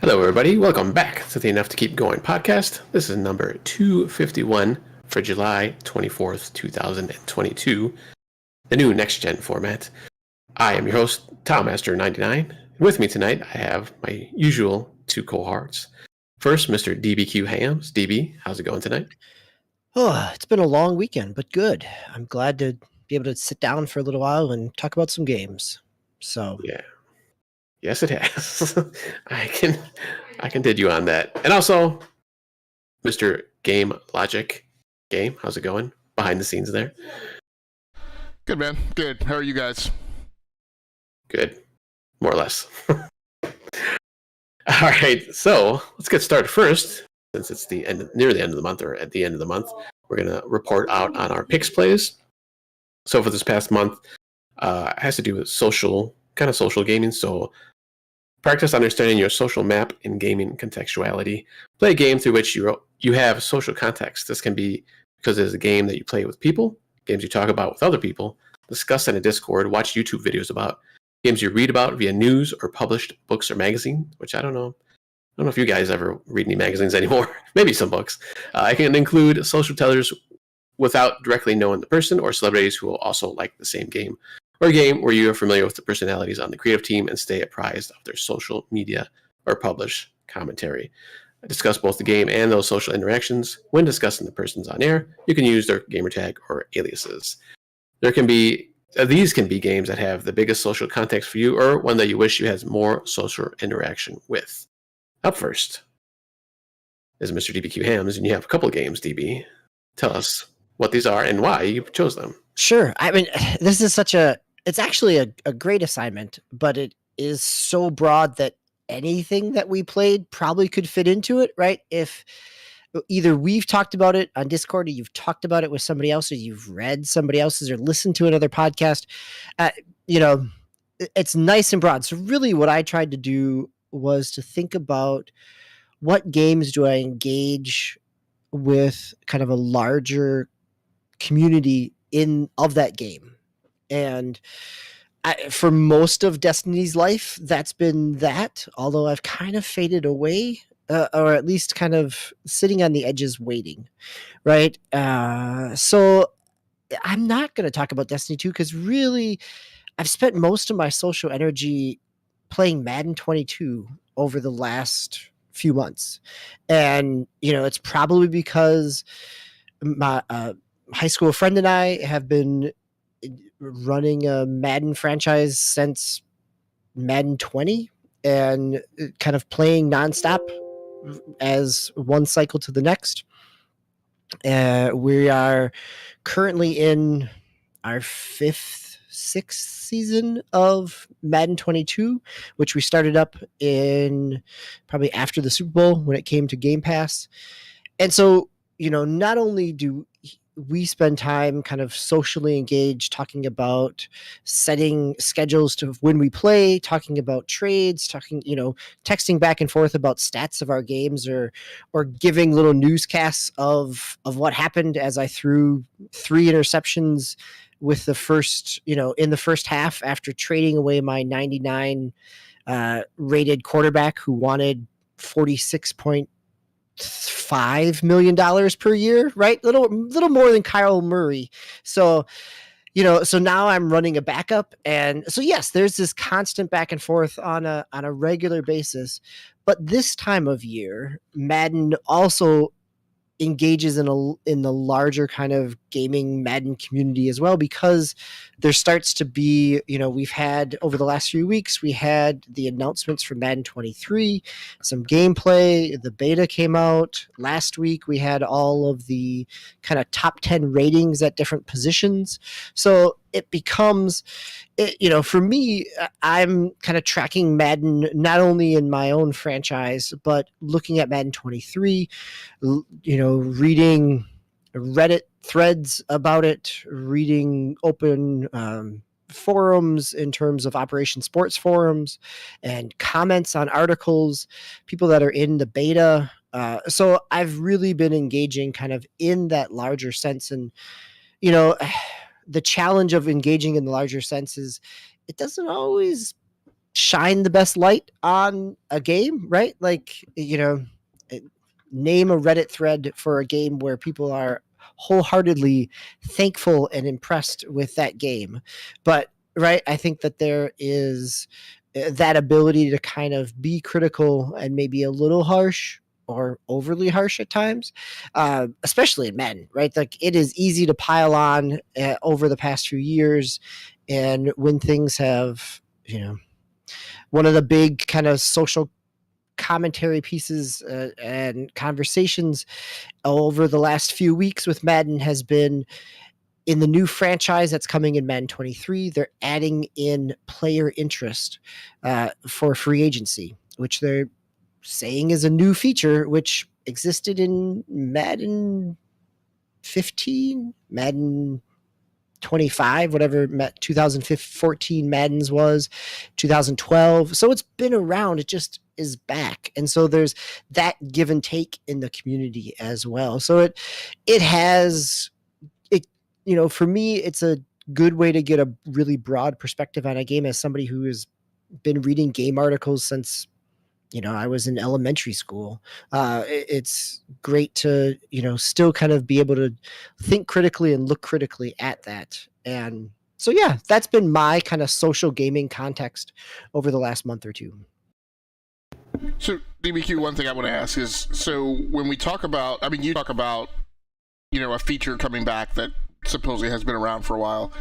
Hello, everybody. Welcome back to the Enough to Keep Going podcast. This is number 251 for July 24th, 2022, the new next-gen format. I am your host, TowMaster99. With me tonight, I have my usual two cohorts. First, Mr. DBQ Hams. DB, how's it going tonight? Oh, it's been a long weekend, but good. I'm glad to be able to sit down for a little while and talk about some games. So Yeah. Yes, it has. I can dig you on that. And also, Mr. Game Logic. Game, how's it going? Behind the scenes there. Good, man. Good. How are you guys? Good. More or less. All right, so let's get started first. Since it's near the end of the month, or at the end of the month, we're going to report out on our Pickz plays. So for this past month, it has to do with social gaming. So practice understanding your social map in gaming contextuality. Play a game through which you have social context. This can be because it is a game that you play with people, games you talk about with other people, discuss in a Discord, watch YouTube videos about, games you read about via news or published books or magazine, which I don't know if you guys ever read any magazines anymore. Maybe some books. It can include social tellers without directly knowing the person, or celebrities who will also like the same game, or a game where you are familiar with the personalities on the creative team and stay apprised of their social media or publish commentary. Discuss both the game and those social interactions. When discussing the persons on air, you can use their gamertag or aliases. These can be games that have the biggest social context for you, or one that you wish you had more social interaction with. Up first is Mr. DBQ Hams, and you have a couple of games, DB. Tell us what these are and why you chose them. Sure. I mean, this is it's actually a great assignment, but it is so broad that anything that we played probably could fit into it, right? If either we've talked about it on Discord, or you've talked about it with somebody else, or you've read somebody else's, or listened to another podcast, it's nice and broad. So really what I tried to do was to think about what games do I engage with kind of a larger community of that game. And for most of Destiny's life, that's been that, although I've kind of faded away, or at least kind of sitting on the edges waiting, right? So I'm not going to talk about Destiny 2 because really I've spent most of my social energy playing Madden 22 over the last few months. And, it's probably because my high school friend and I have been running a Madden franchise since Madden 20 and kind of playing nonstop as one cycle to the next. We are currently in our sixth season of Madden 22, which we started up in probably after the Super Bowl when it came to Game Pass. And so, not only do we spend time kind of socially engaged, talking about setting schedules to when we play, talking about trades, texting back and forth about stats of our games, or giving little newscasts of what happened as I threw 3 interceptions with the first, in the first half, after trading away my 99 rated quarterback who wanted $46.5 million per year, right? Little more than Kyle Murray. So, so now I'm running a backup. And so, yes, there's this constant back and forth on a regular basis. But this time of year, Madden also engages in the larger kind of gaming Madden community as well, because there starts to be, we've had over the last few weeks, we had the announcements for Madden 23, some gameplay, the beta came out last week. We had all of the kind of top 10 ratings at different positions. So it becomes, for me, I'm kind of tracking Madden not only in my own franchise, but looking at Madden 23, reading Reddit threads about it, reading open forums in terms of Operation Sports forums, and comments on articles, people that are in the beta. So I've really been engaging kind of in that larger sense. And, the challenge of engaging in the larger sense is it doesn't always shine the best light on a game, right? Like, name a Reddit thread for a game where people are wholeheartedly thankful and impressed with that game. But, right, I think that there is that ability to kind of be critical and maybe a little harsh or overly harsh at times, especially in Madden, right? Like, it is easy to pile on over the past few years. And when things have, one of the big kind of social commentary pieces and conversations over the last few weeks with Madden has been in the new franchise that's coming in Madden 23. They're adding in player interest for free agency, which they're saying is a new feature which existed in Madden 15, Madden 25, whatever 2014 Maddens was, 2012. So it's been around. It just is back. And so there's that give and take in the community as well. So it has, for me, it's a good way to get a really broad perspective on a game as somebody who has been reading game articles since I was in elementary school. It's great to, still kind of be able to think critically and look critically at that. And so, yeah, that's been my kind of social gaming context over the last month or two. So, DBQ, one thing I want to ask is, so when we talk about, you talk about, a feature coming back that supposedly has been around for a while.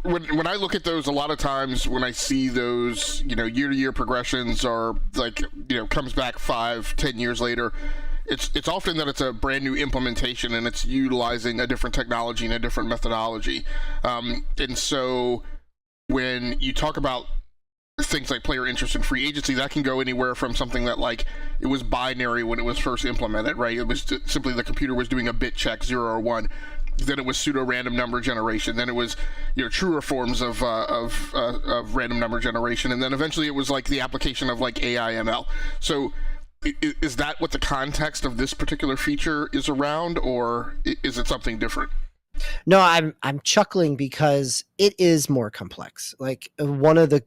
When I look at those, a lot of times when I see those, year-to-year progressions or like, comes back 5-10 years later, it's often that it's a brand new implementation and it's utilizing a different technology and a different methodology. And so when you talk about things like player interest in free agency, that can go anywhere from something that like it was binary when it was first implemented, right? It was simply the computer was doing a bit check 0 or 1. Then it was pseudo random number generation. Then it was truer forms of random number generation, and then eventually it was like the application of like AI ML. So is that what the context of this particular feature is around, or is it something different? No, I'm chuckling because it is more complex. Like one of the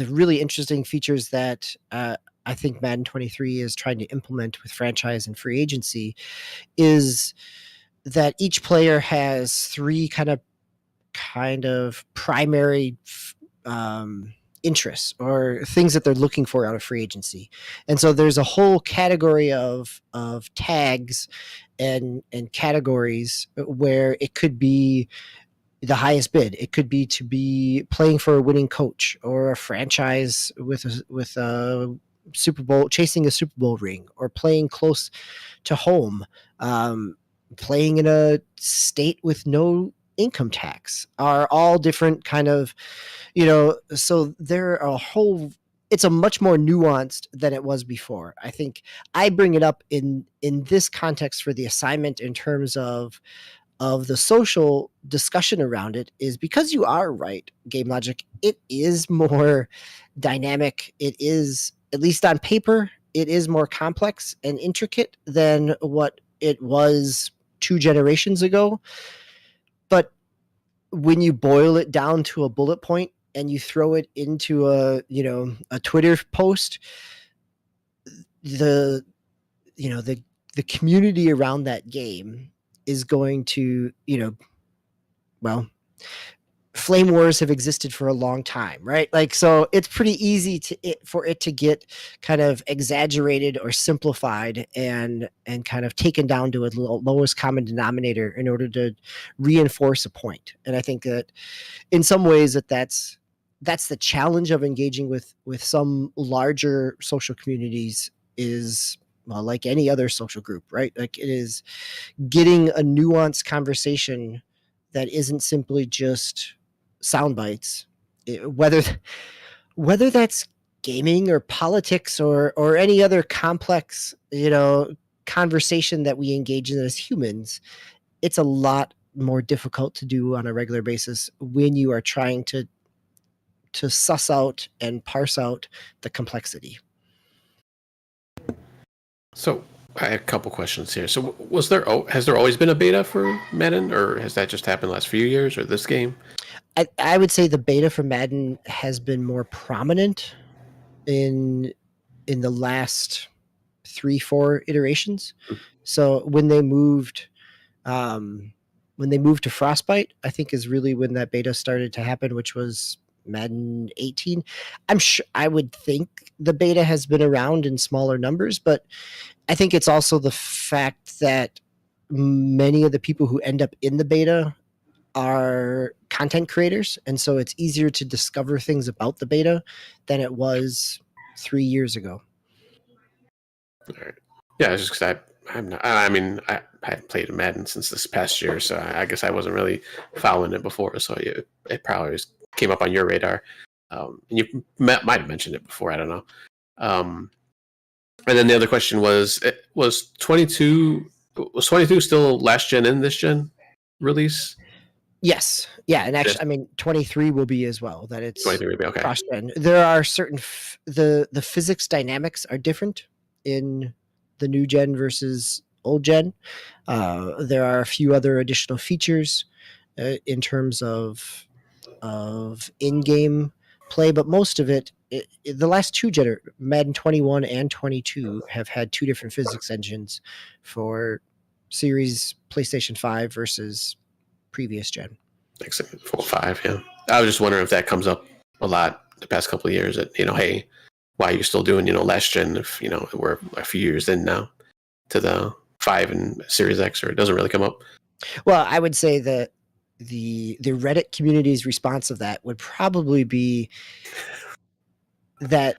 really interesting features that I think Madden 23 is trying to implement with franchise and free agency is that each player has three kind of primary interests or things that they're looking for out of free agency. And so there's a whole category of tags and categories where it could be the highest bid. It could be to be playing for a winning coach or a franchise with a Super Bowl, chasing a Super Bowl ring, or playing close to home, playing in a state with no income tax, are all different kind of, so there are it's a much more nuanced than it was before. I think I bring it up in this context for the assignment in terms of the social discussion around it is because you are right, Game Logic. It is more dynamic. It is, at least on paper, it is more complex and intricate than what it was 2 generations ago. But when you boil it down to a bullet point and you throw it into a Twitter post, the community around that game is going to, flame wars have existed for a long time, right? Like, so it's pretty easy for it to get kind of exaggerated or simplified and kind of taken down to a lowest common denominator in order to reinforce a point. And I think that in some ways that's the challenge of engaging with some larger social communities is, well, like any other social group, right? Like, it is getting a nuanced conversation that isn't simply just sound bites, whether that's gaming or politics or any other complex, conversation that we engage in as humans. It's a lot more difficult to do on a regular basis when you are trying to suss out and parse out the complexity. So I have a couple questions here. So has there always been a beta for Madden, or has that just happened the last few years, or this game? I would say the beta for Madden has been more prominent in the last 3-4 iterations. So when they moved to Frostbite, I think is really when that beta started to happen, which was Madden 18. I would think the beta has been around in smaller numbers, but I think it's also the fact that many of the people who end up in the beta are content creators, and so it's easier to discover things about the beta than it was 3 years ago. All right. Yeah, it's just because I'm not. I mean, I haven't played Madden since this past year, so I guess I wasn't really following it before. So it probably just came up on your radar, and you might have mentioned it before. I don't know. And then the other question was 22 still last gen and this gen release? Yes. Yeah, and actually, I mean, 23 will be as well. That it's 23 will be okay. cross-gen. There are certain the physics dynamics are different in the new gen versus old gen. There are a few other additional features in terms of in-game play, but most of it, the last two Madden 21 and 22 have had two different physics engines for series PlayStation 5 versus previous gen. Like 4 or 5, yeah. I was just wondering if that comes up a lot the past couple of years. That hey, why are you still doing last gen if we're a few years in now to the 5 and Series X, or it doesn't really come up. Well, I would say that the Reddit community's response of that would probably be that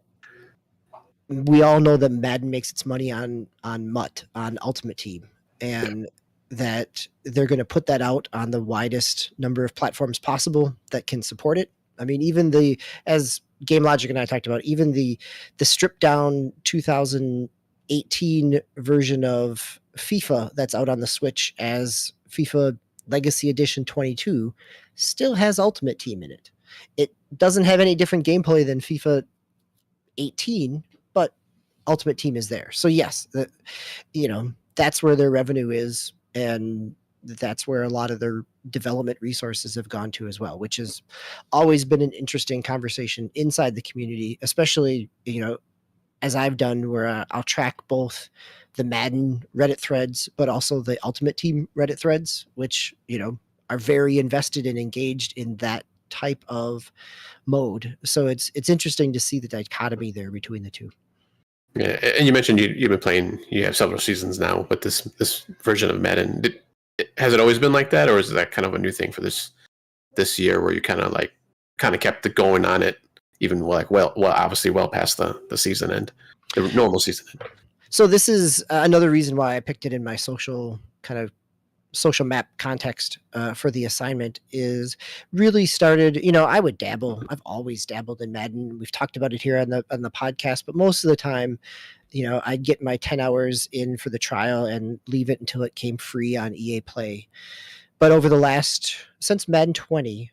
we all know that Madden makes its money on MUT, on Ultimate Team, and that they're going to put that out on the widest number of platforms possible that can support it. I mean, even as Game Logic and I talked about, even the stripped down 2018 version of FIFA that's out on the Switch as FIFA Legacy Edition 22 still has Ultimate Team in it. It doesn't have any different gameplay than FIFA 18, but Ultimate Team is there. So yes, that's where their revenue is, and that's where a lot of their development resources have gone to as well, which has always been an interesting conversation inside the community, especially, as I've done, where I'll track both the Madden Reddit threads, but also the Ultimate Team Reddit threads, which, are very invested and engaged in that type of mode. So it's interesting to see the dichotomy there between the two. Yeah, and you mentioned you've been playing. You have several seasons now with this version of Madden. Has it always been like that, or is that kind of a new thing for this year, where you kind of kept it going on it, even obviously well past the season end, the normal season end? So this is another reason why I picked it in my social map context for the assignment. Is really started, I would dabble. I've always dabbled in Madden. We've talked about it here on the podcast, but most of the time, I'd get my 10 hours in for the trial and leave it until it came free on EA Play. But over since Madden 20,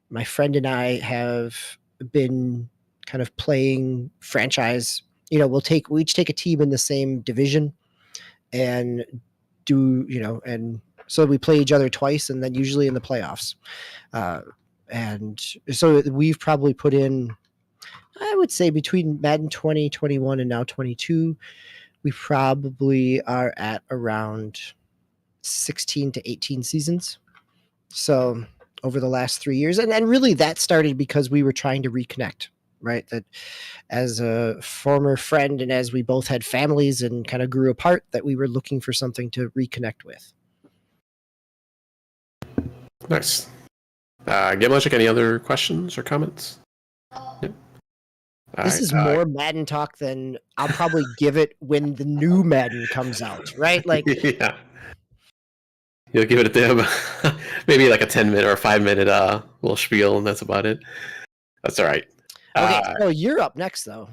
my friend and I have been kind of playing franchise. We each take a team in the same division and and so we play each other twice, and then usually in the playoffs. And so we've probably put in, I would say, between Madden 20, 21, and now 22, we probably are at around 16 to 18 seasons. So over the last 3 years, and really that started because we were trying to reconnect, right? That as a former friend, and as we both had families and kind of grew apart, that we were looking for something to reconnect with. Nice. Game Logic, any other questions or comments? Yeah. This is more Madden talk than I'll probably give it when the new Madden comes out, right? Yeah. You'll give it to him maybe like a 10-minute or a 5-minute little spiel, and that's about it. That's all right. Okay, so you're up next, though.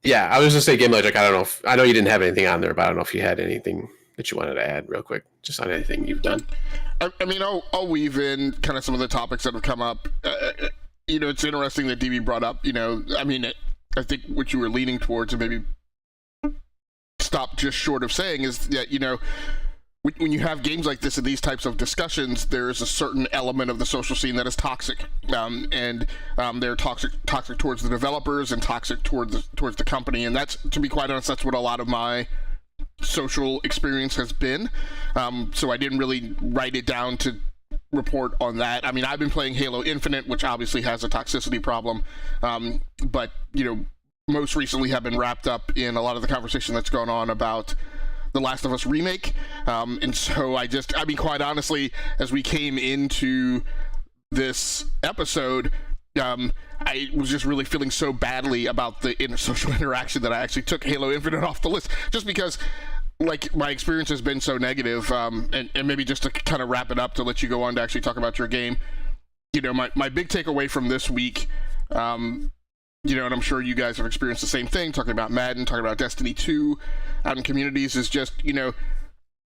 Yeah, I was just saying, Game Logic, I know you didn't have anything on there, but I don't know if you had anything that you wanted to add real quick, just on anything you've done. I mean, I'll weave in kind of some of the topics that have come up. It's interesting that DB brought up, I think what you were leaning towards, and maybe stop just short of saying is that, you know, when you have games like this and these types of discussions, there is a certain element of the social scene that is toxic, and they're toxic towards the developers and toxic towards the company. And that's, to be quite honest, that's what a lot of my social experience has been. So I didn't really write it down to report on that. I mean, I've been playing Halo Infinite, which obviously has a toxicity problem, but, you know, most recently have been wrapped up in a lot of the conversation that's going on about The Last of Us remake. And so I mean, quite honestly, as we came into this episode, I was just really feeling so badly about the social interaction that I actually took Halo Infinite off the list, just because, like, my experience has been so negative. And maybe just to kind of wrap it up to let you go on to actually talk about your game, you know, my big takeaway from this week, you know, and I'm sure you guys have experienced the same thing, talking about Madden, talking about Destiny 2 out in communities, is just, you know,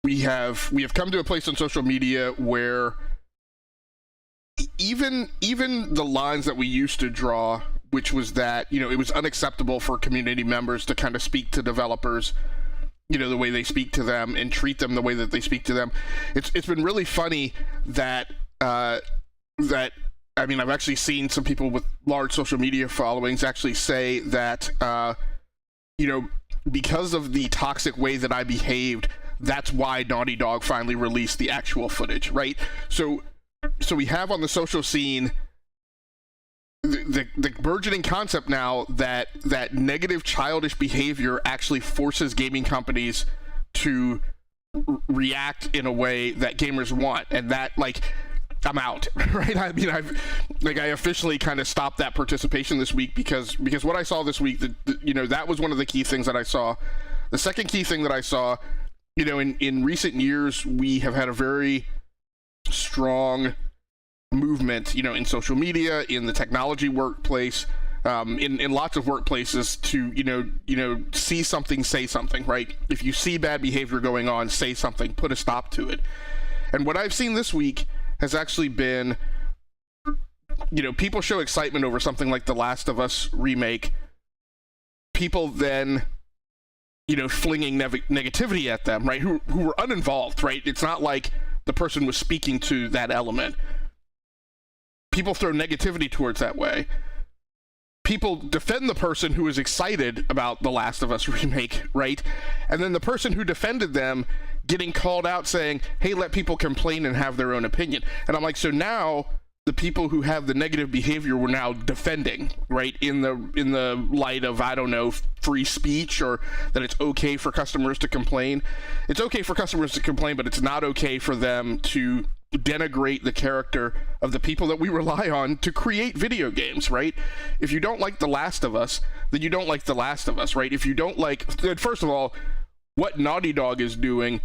we have come to a place on social media where even the lines that we used to draw, which was that, you know, it was unacceptable for community members to kind of speak to developers, you know, the way they speak to them and treat them the way that they speak to them. It's been really funny that I mean, I've actually seen some people with large social media followings actually say that, you know, because of the toxic way that I behaved, that's why Naughty Dog finally released the actual footage, right? So we have on the social scene the burgeoning concept now that negative childish behavior actually forces gaming companies to react in a way that gamers want, and that, like, I'm out, right? I mean, I officially kind of stopped that participation this week because what I saw this week, you know, that was one of the key things that I saw. The second key thing that I saw, you know, in recent years, we have had a very strong movement, you know, in social media, in the technology workplace, in lots of workplaces to, you know, see something, say something, right? If you see bad behavior going on, say something, put a stop to it. And what I've seen this week has actually been, you know, people show excitement over something like The Last of Us remake, people then, you know, flinging negativity at them, right, who were uninvolved, right? It's not like the person was speaking to that element. People throw negativity towards that way. People defend the person who is excited about The Last of Us remake, right? And then the person who defended them getting called out saying, hey, let people complain and have their own opinion. And I'm like, so now the people who have the negative behavior were now defending, right, in the light of, I don't know, free speech, or that it's okay for customers to complain. It's okay for customers to complain, but it's not okay for them to denigrate the character of the people that we rely on to create video games, right? If you don't like The Last of Us, then you don't like The Last of Us, right? If you don't like, first of all, what Naughty Dog is doing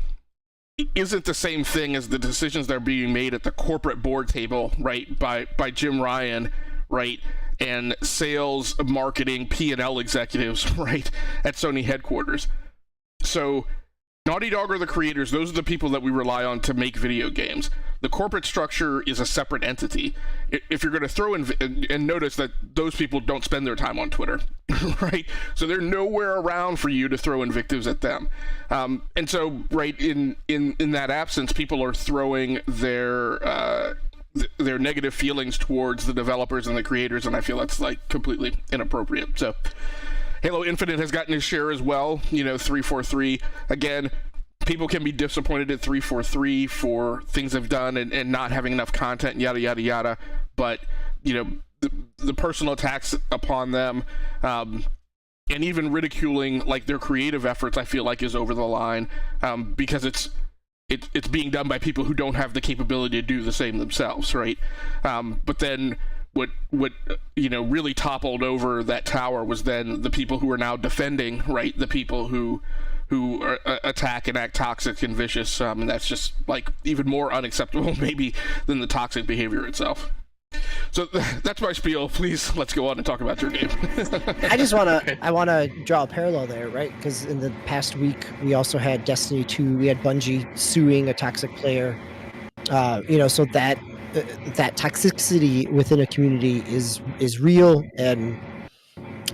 isn't the same thing as the decisions that are being made at the corporate board table, right, by Jim Ryan, right, and sales, marketing, P&L executives, right, at Sony headquarters. So Naughty Dog are the creators. Those are the people that we rely on to make video games. The corporate structure is a separate entity. If you're going to throw in, and notice that those people don't spend their time on Twitter, right? So they're nowhere around for you to throw invectives at them. And so, right, in that absence, people are throwing their negative feelings towards the developers and the creators, and I feel that's, like, completely inappropriate. So Halo Infinite has gotten his share as well, you know, 343. Again, people can be disappointed at 343 for things they've done and not having enough content, yada, yada, yada. But, you know, the personal attacks upon them, and even ridiculing, like, their creative efforts, I feel like is over the line, because it's being done by people who don't have the capability to do the same themselves, right? But then what you know, really toppled over that tower was then the people who are now defending, right, the people who attack and act toxic and vicious, and that's just, like, even more unacceptable maybe than the toxic behavior itself. So that's my spiel. Please, let's go on and talk about your game. I want to draw a parallel there, right? Because in the past week, we also had Destiny 2. We had Bungie suing a toxic player. You know, so that toxicity within a community is real, and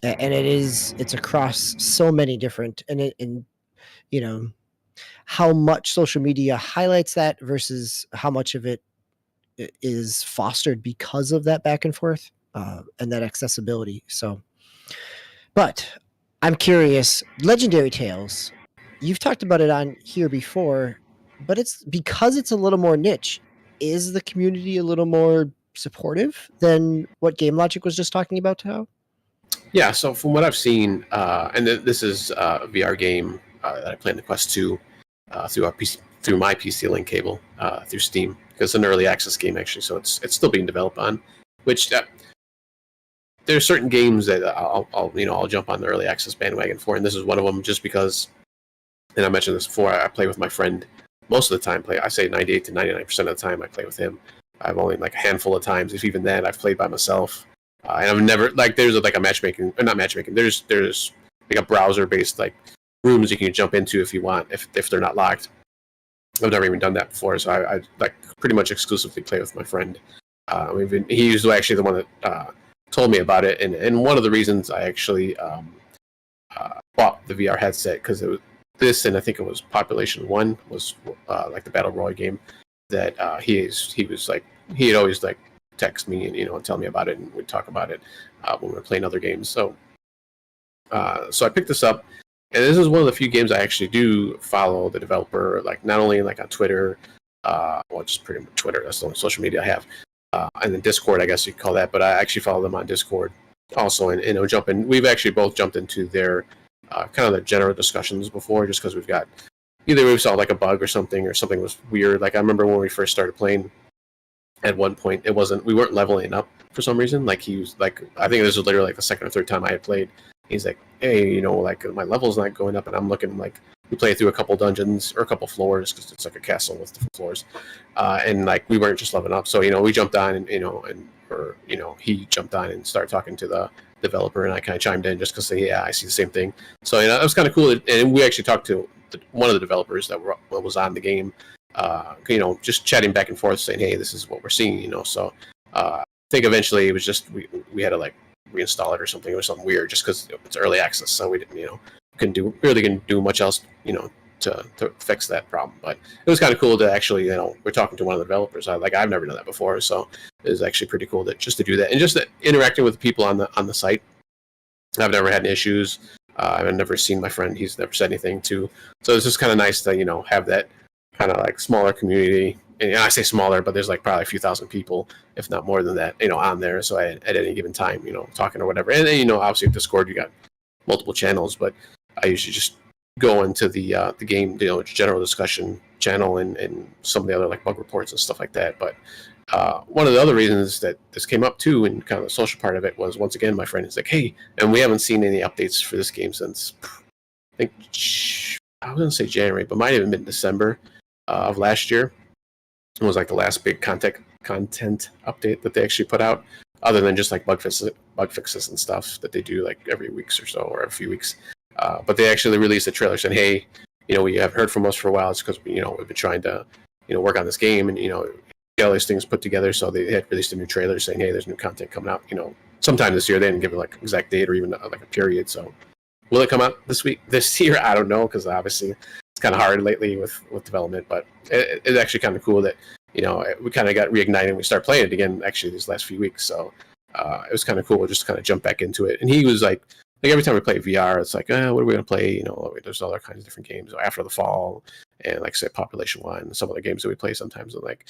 it's across so many different, and you know, how much social media highlights that versus how much of it is fostered because of that back and forth and that accessibility. So, but I'm curious, Legendary Tales, you've talked about it on here before, but it's because it's a little more niche. Is the community a little more supportive than what Game Logic was just talking about, Tao? Yeah, so from what I've seen, and this is a VR game that I play in the Quest 2 through our PC, through my PC Link cable through Steam, because it's an early access game actually, so it's still being developed on. Which there are certain games that I'll jump on the early access bandwagon for, and this is one of them, just because. And I mentioned this before. I play with my friend most of the time. I say 98 to 99% of the time I play with him. I've only like a handful of times, if even then, I've played by myself. And I've never there's like a matchmaking, or not matchmaking. There's like a browser based like rooms you can jump into if you want, if they're not locked. I've never even done that before, so I like pretty much exclusively play with my friend. He was actually the one that told me about it, and one of the reasons I actually bought the VR headset, because it was this, and I think it was Population 1 was like the Battle Royale game that he was like, he had always like text me and tell me about it, and we'd talk about it when we were playing other games. So I picked this up, and this is one of the few games I actually do follow the developer, like not only like on Twitter, well, just pretty much Twitter. That's the only social media I have, and then Discord, I guess you could call that. But I actually follow them on Discord also, and we've actually both jumped into their kind of the general discussions before, just because either we saw like a bug or something was weird. Like I remember when we first started playing, at one point we weren't leveling up for some reason. Like he was like, I think this was literally like the second or third time I had played. He's like, hey, like my level's not going up, and I'm looking like, we played through a couple dungeons or a couple floors, because it's like a castle with different floors, and like we weren't just leveling up. So we jumped on, and he jumped on and started talking to the developer, and I kind of chimed in just because, yeah, I see the same thing. So it was kind of cool, and we actually talked to one of the developers that was on the game, just chatting back and forth, saying, hey, this is what we're seeing, So I think eventually it was just we had to like reinstall it or something. It was something weird, just because it's early access, so we didn't couldn't do much else to fix that problem. But it was kind of cool to actually we're talking to one of the developers. I've never done that before, so it was actually pretty cool to do that, and just interacting with the people on the site. I've never had any issues. I've never seen my friend; he's never said anything too. So it's just kind of nice to have that kind of like smaller community. And I say smaller, but there's like probably a few thousand people, if not more than that, on there. So at any given time, talking or whatever. And then obviously with Discord, you got multiple channels, but I usually just go into the game, general discussion channel, and some of the other like bug reports and stuff like that. But one of the other reasons that this came up too, and kind of the social part of it, was once again my friend is like, hey, and we haven't seen any updates for this game since I think I was gonna say January, but might have even been December of last year. It was like the last big content update that they actually put out, other than just like bug fixes and stuff that they do like every week or so, or a few weeks. But they actually released a trailer saying, hey, we haven't heard from us for a while. It's because we've been trying to work on this game, and get all these things put together. So they had released a new trailer saying, hey, there's new content coming out sometime this year. They didn't give it like exact date or even like a period. So will it come out this year? I don't know, because obviously it's kind of hard lately with development. But it's actually kind of cool that we kind of got reignited and we started playing it again actually these last few weeks. So it was kind of cool just to kind of jump back into it. And he was like every time we play VR, it's like, what are we going to play? There's other kinds of different games after the fall, and like say Population 1, and some other games that we play sometimes. And like,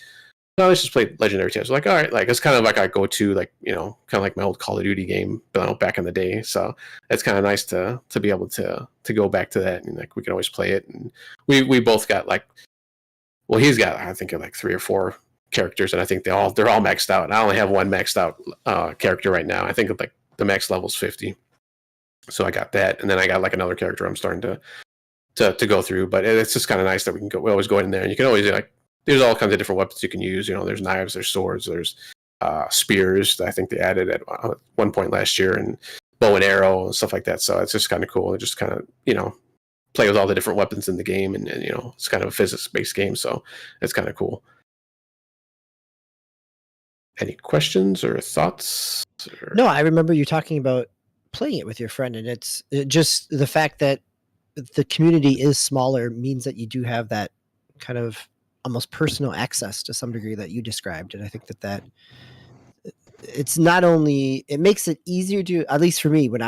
no, let's just play Legendary Tales. We're like, all right, like it's kind of like I go to like kind of like my old Call of Duty game, back in the day. So it's kind of nice to be able to go back to that, and like we can always play it. And we both got like, well, he's got I think like 3 or 4 characters, and I think they're all maxed out. And I only have one maxed out character right now. I think like the max level's 50. So I got that, and then I got like another character I'm starting to go through. But it's just kind of nice that we always go in there, and you can always like, there's all kinds of different weapons you can use. There's knives, there's swords, there's spears that I think they added at one point last year, and bow and arrow and stuff like that. So it's just kind of cool. It just kind of play with all the different weapons in the game, and it's kind of a physics-based game, so it's kind of cool. Any questions or thoughts? No, I remember you talking about playing it with your friend, and it's just the fact that the community is smaller means that you do have that kind of almost personal access to some degree that you described. And I think that it's not only, it makes it easier to, at least for me, when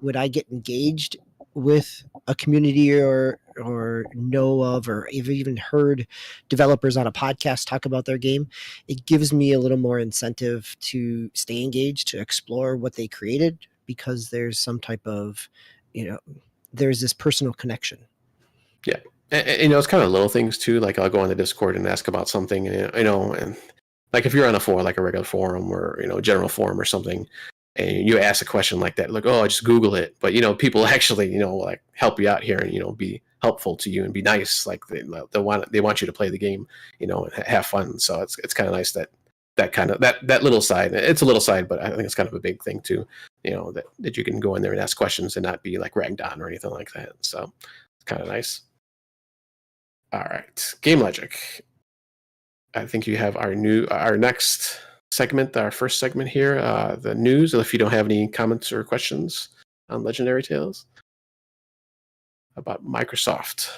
when I get engaged with a community or know of, or even heard developers on a podcast talk about their game, it gives me a little more incentive to stay engaged, to explore what they created, because there's some type of, there's this personal connection. Yeah. And, it's kind of little things too. Like I'll go on the Discord and ask about something, and like if you're on a forum, like a regular forum or, general forum or something, and you ask a question like that, like, oh, I just Google it. But, people actually, like help you out here and, be helpful to you and be nice. Like they want you to play the game, and have fun. So it's kind of nice that little side, it's a little side, but I think it's kind of a big thing too, that you can go in there and ask questions and not be like ragged on or anything like that. So it's kind of nice. All right. Game Logic. I think you have our next segment, our first segment here, the news. If you don't have any comments or questions on Legendary Tales about Microsoft.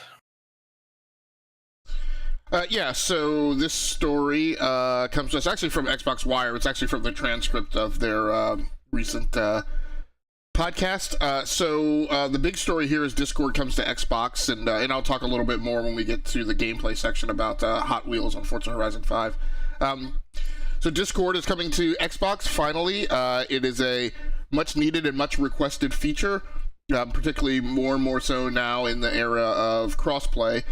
So this story comes to us actually from Xbox Wire. It's actually from the transcript of their recent podcast. So the big story here is Discord comes to Xbox, and I'll talk a little bit more when we get to the gameplay section about Hot Wheels on Forza Horizon 5. So Discord is coming to Xbox finally. It is a much needed and much requested feature, particularly more and more so now in the era of crossplay.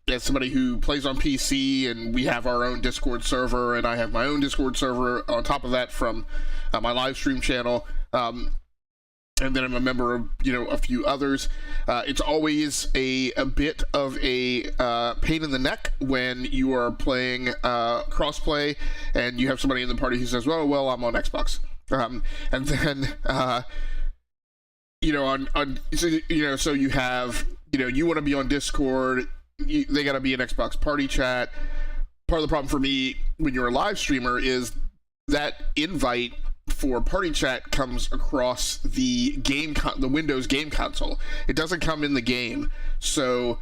As somebody who plays on PC, and we have our own Discord server, and I have my own Discord server on top of that from my live stream channel. And then I'm a member of, a few others. It's always a bit of a pain in the neck when you are playing crossplay and you have somebody in the party who says, well, I'm on Xbox. And then, so you have, you want to be on Discord, they got to be in Xbox party chat. Part of the problem for me when you're a live streamer is that invite for party chat comes across the the Windows game console. It doesn't come in the game. So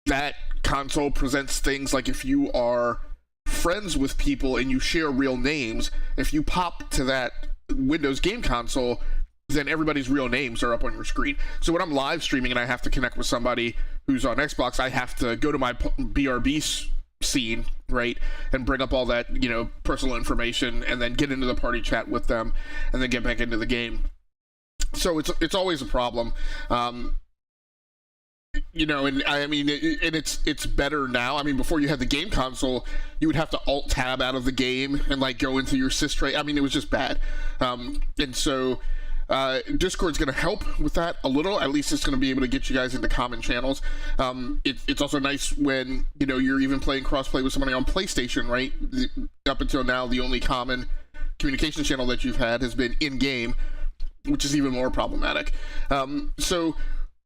that console presents things like if you are friends with people and you share real names, if you pop to that Windows game console, then everybody's real names are up on your screen. So when I'm live streaming and I have to connect with somebody who's on Xbox, I have to go to my BRB scene, right, and bring up all that personal information, and then get into the party chat with them, and then get back into the game. So it's always a problem, and I mean, it's better now. I mean, before you had the game console, you would have to alt tab out of the game and like go into your sys tray. I mean, it was just bad, and so Discord's going to help with that a little. At least it's going to be able to get you guys into common channels. It's also nice when you're even playing crossplay with somebody on PlayStation, right? Up until now, the only common communication channel that you've had has been in-game, which is even more problematic. So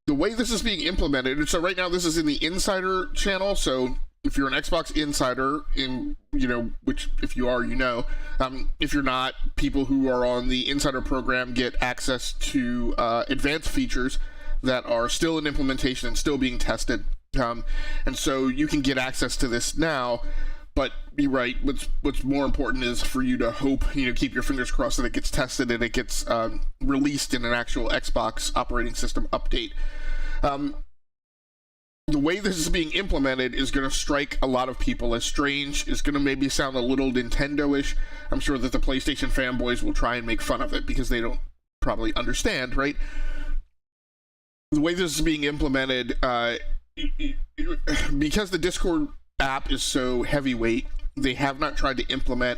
the way this is being implemented, so right now this is in the Insider channel. So if you're an Xbox Insider, which if you are, if you're not, people who are on the Insider program get access to advanced features that are still in implementation and still being tested. And so you can get access to this now, but you're right, what's more important is for you to hope, keep your fingers crossed that it gets tested and it gets released in an actual Xbox operating system update. The way this is being implemented is going to strike a lot of people as strange. It's going to maybe sound a little Nintendo-ish. I'm sure that the PlayStation fanboys will try and make fun of it because they don't probably understand, right? The way this is being implemented, because the Discord app is so heavyweight, they have not tried to implement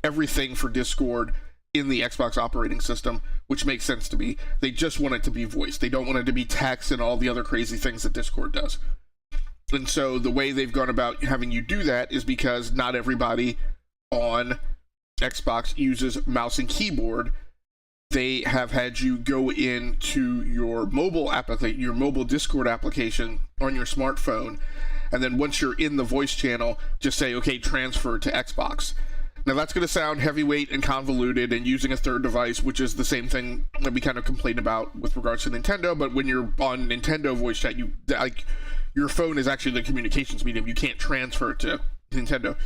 everything for Discord in the Xbox operating system, which makes sense to me. They just want it to be voice. They don't want it to be text and all the other crazy things that Discord does. And so the way they've gone about having you do that is because not everybody on Xbox uses mouse and keyboard. They have had you go into your mobile application, your mobile Discord application on your smartphone, and then once you're in the voice channel, just say, okay, transfer to Xbox. Now that's going to sound heavyweight and convoluted and using a third device, which is the same thing that we kind of complain about with regards to Nintendo. But when you're on Nintendo voice chat, your phone is actually the communications medium. You can't transfer it to Nintendo.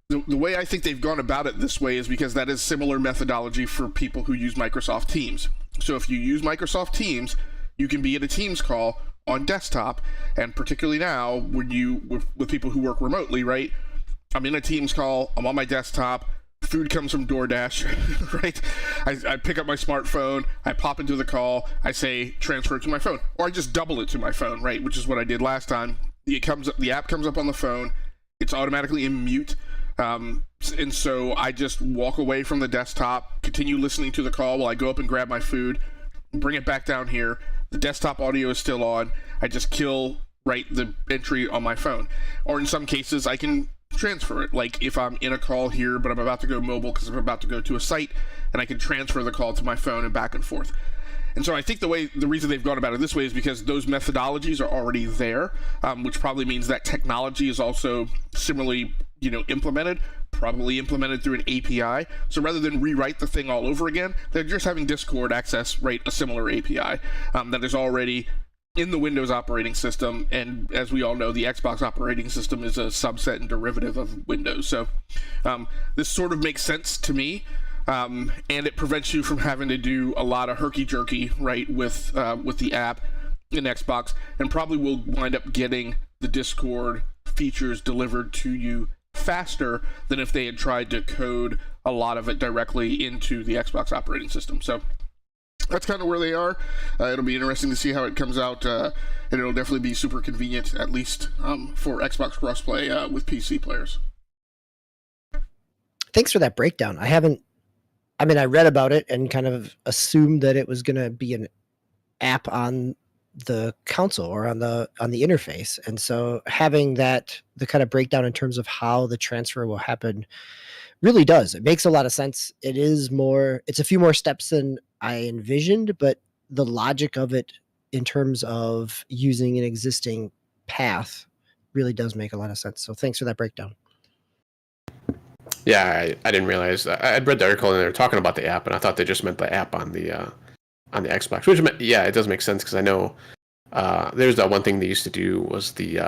The way I think they've gone about it this way is because that is similar methodology for people who use Microsoft Teams. So if you use Microsoft Teams, you can be in a Teams call on desktop, and particularly now when with people who work remotely, right? I'm in a Teams call, I'm on my desktop, food comes from DoorDash, right? I pick up my smartphone, I pop into the call, I say transfer it to my phone, or I just double it to my phone, right? Which is what I did last time. The app comes up on the phone, it's automatically in mute. And so I just walk away from the desktop, continue listening to the call while I go up and grab my food, bring it back down here. The desktop audio is still on. I just kill the entry on my phone. Or in some cases, I can transfer it. Like if I'm in a call here, but I'm about to go mobile because I'm about to go to a site, and I can transfer the call to my phone and back and forth. And so I think the reason they've gone about it this way is because those methodologies are already there, which probably means that technology is also similarly, implemented, probably implemented through an API. So rather than rewrite the thing all over again, they're just having Discord access, a similar API that is already in the Windows operating system. And as we all know, the Xbox operating system is a subset and derivative of Windows. So this sort of makes sense to me. And it prevents you from having to do a lot of herky-jerky, with the app in Xbox, and probably will wind up getting the Discord features delivered to you faster than if they had tried to code a lot of it directly into the Xbox operating system. So that's kind of where they are. It'll be interesting to see how it comes out, and it'll definitely be super convenient, at least for Xbox crossplay with PC players. Thanks for that breakdown. I read about it and kind of assumed that it was going to be an app on the console or on the interface. And so having the kind of breakdown in terms of how the transfer will happen really does. It makes a lot of sense. It's a few more steps than I envisioned, but the logic of it in terms of using an existing path really does make a lot of sense. So thanks for that breakdown. Yeah, I didn't realize. I'd read the article and they were talking about the app, and I thought they just meant the app on the Xbox. Which, yeah, it does make sense because I know there's that one thing they used to do was it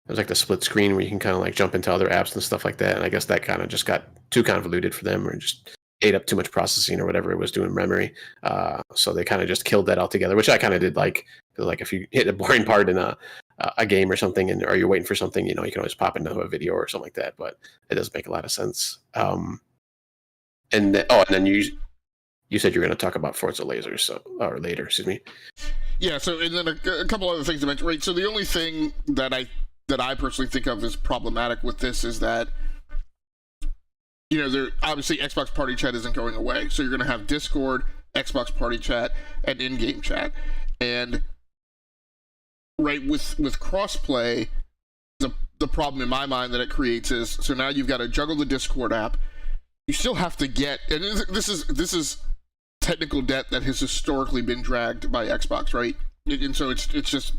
was like the split screen where you can kind of jump into other apps and stuff like that. And I guess that kind of just got too convoluted for them, or just ate up too much processing or whatever it was doing in memory. So they kind of just killed that altogether, which I kind of did like. Like if you hit a boring part in a game or something, or you're waiting for something, you can always pop into a video or something like that. But it does make a lot of sense. And then you said you were going to talk about Forza later, excuse me. Yeah. So and then a couple other things to mention. Right. So the only thing that I personally think of as problematic with this is that there obviously Xbox Party Chat isn't going away. So you're going to have Discord, Xbox Party Chat, and in-game chat, and with crossplay, the problem in my mind that it creates is, so now you've got to juggle the Discord app. You still have to get, and this is technical debt that has historically been dragged by Xbox, right? And so it's just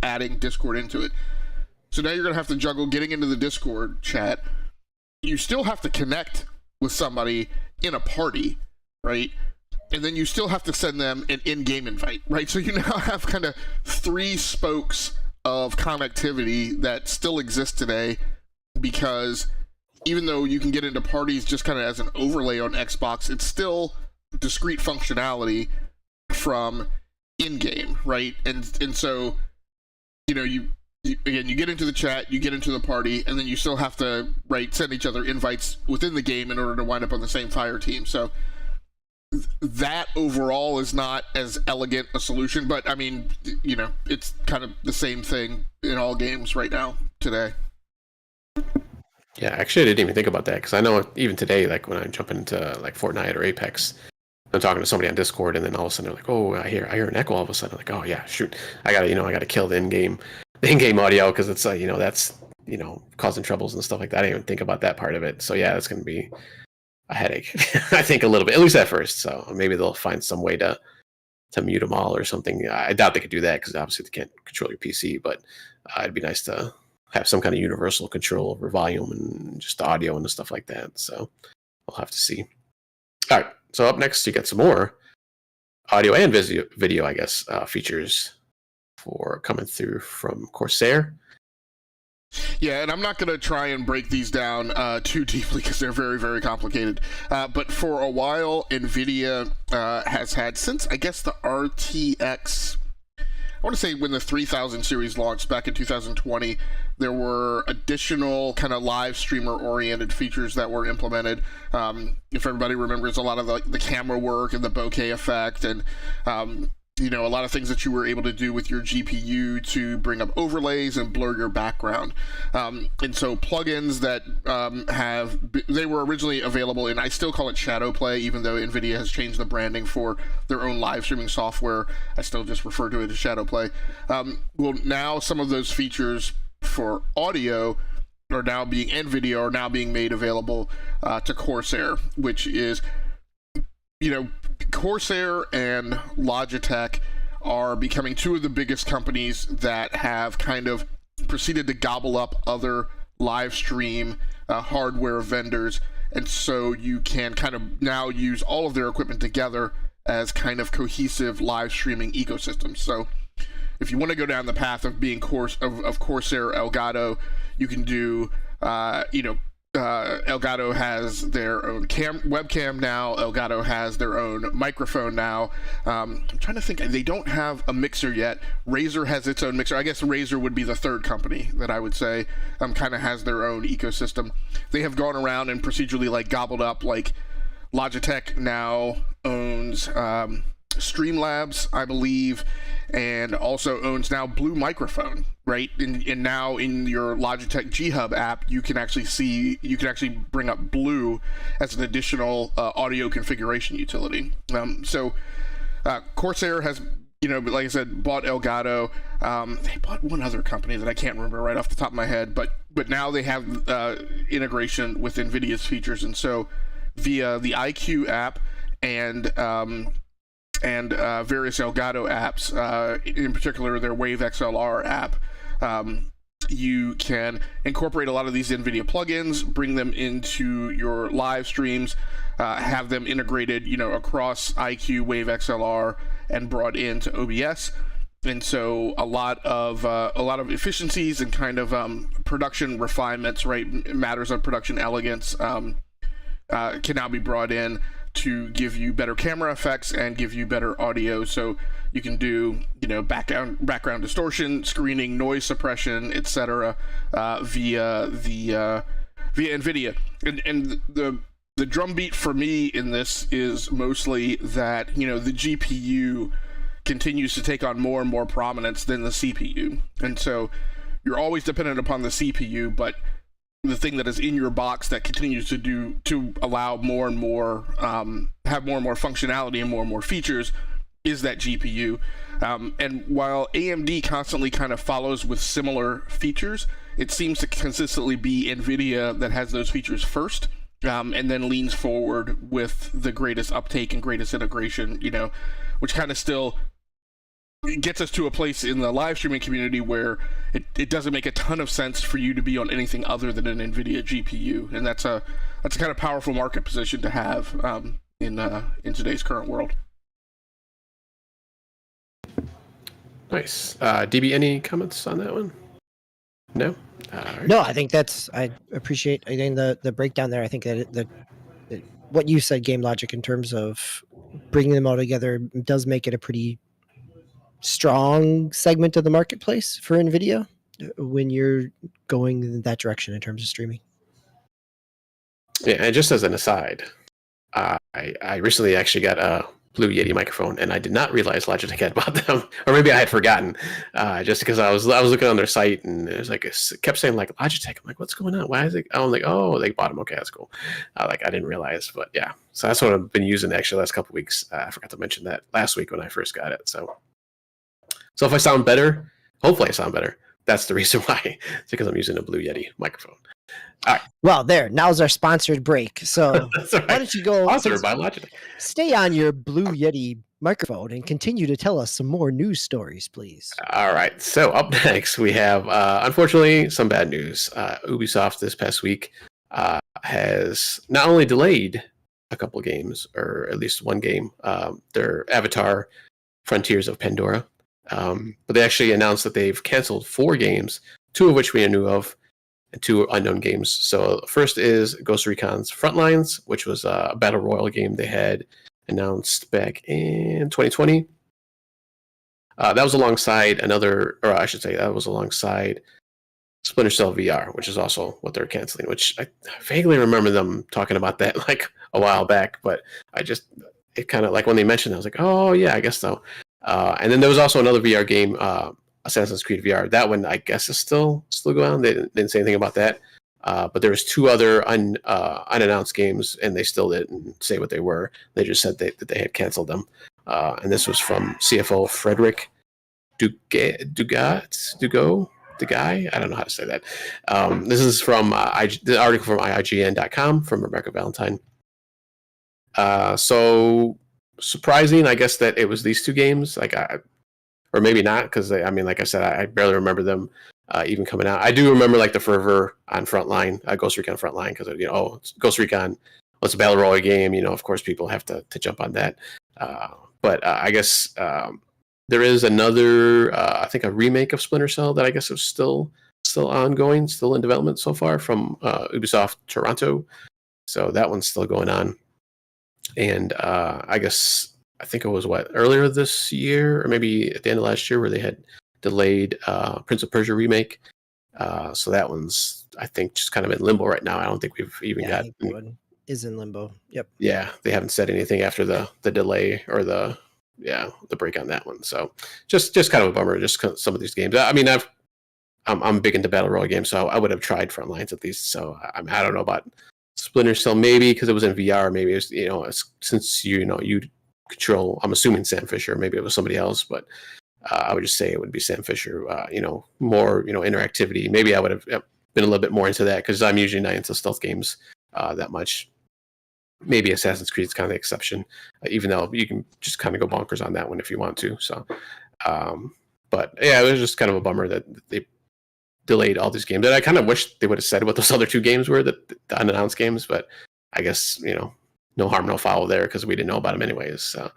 adding Discord into it. So now you're gonna have to juggle getting into the Discord chat. You still have to connect with somebody in a party, right? And then you still have to send them an in-game invite, right? So you now have kind of three spokes of connectivity that still exist today, because even though you can get into parties just kind of as an overlay on Xbox, it's still discrete functionality from in-game, right? And so, you get into the chat, you get into the party, and then you still have to, send each other invites within the game in order to wind up on the same fire team. So that overall is not as elegant a solution, but it's kind of the same thing in all games right now today. Yeah, actually, I didn't even think about that, because I know even today, when I jump into Fortnite or Apex, I'm talking to somebody on Discord, and then all of a sudden they're like, "Oh, I hear an echo." All of a sudden, I'm like, "Oh yeah, shoot, I gotta kill the in-game audio, because it's that's causing troubles and stuff like that." I didn't even think about that part of it. So yeah, that's gonna be a headache. I think a little bit, at least at first. So maybe they'll find some way to mute them all or something. I doubt they could do that, because obviously they can't control your PC. But it'd be nice to have some kind of universal control over volume and just audio and stuff like that. So we'll have to see. All right. So up next, you get some more audio and video, I guess, features for coming through from Corsair. Yeah, and I'm not going to try and break these down too deeply because they're very, very complicated. But for a while, nVidia has had, since I guess the RTX, I want to say when the 3000 series launched back in 2020, there were additional kind of live streamer oriented features that were implemented. If everybody remembers, a lot of the camera work and the bokeh effect, and a lot of things that you were able to do with your GPU to bring up overlays and blur your background. And so plugins that they were originally available in, I still call it Shadowplay, even though NVIDIA has changed the branding for their own live streaming software. I still just refer to it as Shadowplay. Well, now some of those features for audio are now being made available to Corsair, which is, Corsair and Logitech are becoming two of the biggest companies that have kind of proceeded to gobble up other live stream hardware vendors, and so you can kind of now use all of their equipment together as kind of cohesive live streaming ecosystems. So if you want to go down the path of being of Corsair Elgato, you can do Elgato has their own webcam now. Elgato has their own microphone now. I'm trying to think. They don't have a mixer yet. Razer has its own mixer. I guess Razer would be the third company that I would say kind of has their own ecosystem. They have gone around and procedurally gobbled up. Logitech now owns Streamlabs, I believe, and also owns now Blue Microphone, right? And now in your Logitech G Hub app, you can actually bring up Blue as an additional audio configuration utility. So Corsair has, like I said, bought Elgato. They bought one other company that I can't remember right off the top of my head, but now they have integration with NVIDIA's features, and so via the iCUE app and various Elgato apps, in particular their Wave XLR app, you can incorporate a lot of these NVIDIA plugins, bring them into your live streams, have them integrated, across iCUE, Wave XLR, and brought into OBS. And so a lot of efficiencies and kind of production refinements, right, matters of production elegance, can now be brought in to give you better camera effects and give you better audio. So you can do, background distortion, screening, noise suppression, etc., via NVIDIA. And the drumbeat for me in this is mostly that, the GPU continues to take on more and more prominence than the CPU. And so you're always dependent upon the CPU, but the thing that is in your box that continues to allow more and more, have more and more functionality and more features is that GPU. And while AMD constantly kind of follows with similar features, it seems to consistently be NVIDIA that has those features first, and then leans forward with the greatest uptake and greatest integration, which kind of still gets us to a place in the live streaming community where it doesn't make a ton of sense for you to be on anything other than an NVIDIA GPU, and that's a kind of powerful market position to have in today's current world. Nice. DB, any comments on that one? No? Right. No, I think I appreciate again the breakdown there. I think that what you said, Game Logic, in terms of bringing them all together does make it a pretty strong segment of the marketplace for NVIDIA when you're going in that direction in terms of streaming. Yeah, and just as an aside, I recently actually got a Blue Yeti microphone, and I did not realize Logitech had bought them, or maybe I had forgotten, just because I was looking on their site, and it was it kept saying Logitech. I'm like, what's going on? Why is it? I'm like, oh, they bought them. Okay, that's cool. I didn't realize, but yeah. So that's what I've been using actually the last couple of weeks. I forgot to mention that last week when I first got it. So if I sound better, hopefully I sound better. That's the reason why. It's because I'm using a Blue Yeti microphone. All right. Well, now's our sponsored break. So That's right. Why don't you go Sponsored by Logitech. Stay on your Blue Yeti microphone and continue to tell us some more news stories, please. All right. So up next, we have, unfortunately, some bad news. Ubisoft this past week has not only delayed a couple games, or at least one game, their Avatar Frontiers of Pandora, but they actually announced that they've canceled 4 games, 2 of which we knew of, and 2 unknown games. So first is Ghost Recon's Frontlines, which was a battle royale game they had announced back in 2020. That was alongside Splinter Cell VR, which is also what they're canceling, which I vaguely remember them talking about that like a while back, but it kind of, like, when they mentioned it, I was like, oh yeah, I guess so. And then there was also another VR game, Assassin's Creed VR. That one, I guess, is still going on. They didn't say anything about that. But there was 2 other unannounced games, and they still didn't say what they were. They just said that they had canceled them. And this was from CFO Frederick Dugo. The guy, I don't know how to say that. This is from the article from IGN.com from Rebecca Valentine. So surprising, I guess, that it was these 2 games. Or maybe not, because like I said, I barely remember them even coming out. I do remember like the fervor on Frontline, Ghost Recon Frontline, because it's Ghost Recon. It's a battle royale game. Of course, people have to jump on that. But I guess there is another, I think, a remake of Splinter Cell that I guess is still ongoing, still in development so far, from Ubisoft Toronto. So that one's still going on. And I think it was earlier this year, or maybe at the end of last year, where they had delayed Prince of Persia remake. So that one's, I think, just kind of in limbo right now. I don't think we've even got. One is in limbo. Yep. Yeah, they haven't said anything after the delay or the break on that one. So just kind of a bummer. Just some of these games. I mean, I'm big into battle royale games, so I would have tried Frontlines at least. So I don't know about Splinter Cell, maybe because it was in VR. Maybe it's, since you control, I'm assuming Sam Fisher. Maybe it was somebody else, but I would just say it would be Sam Fisher. More interactivity. Maybe I would have been a little bit more into that, because I'm usually not into stealth games that much. Maybe Assassin's Creed is kind of the exception, even though you can just kind of go bonkers on that one if you want to. So, but yeah, it was just kind of a bummer that they delayed all these games. And I kind of wish they would have said what those other 2 games were, the unannounced games. But I guess no harm, no foul there, because we didn't know about them anyways. So,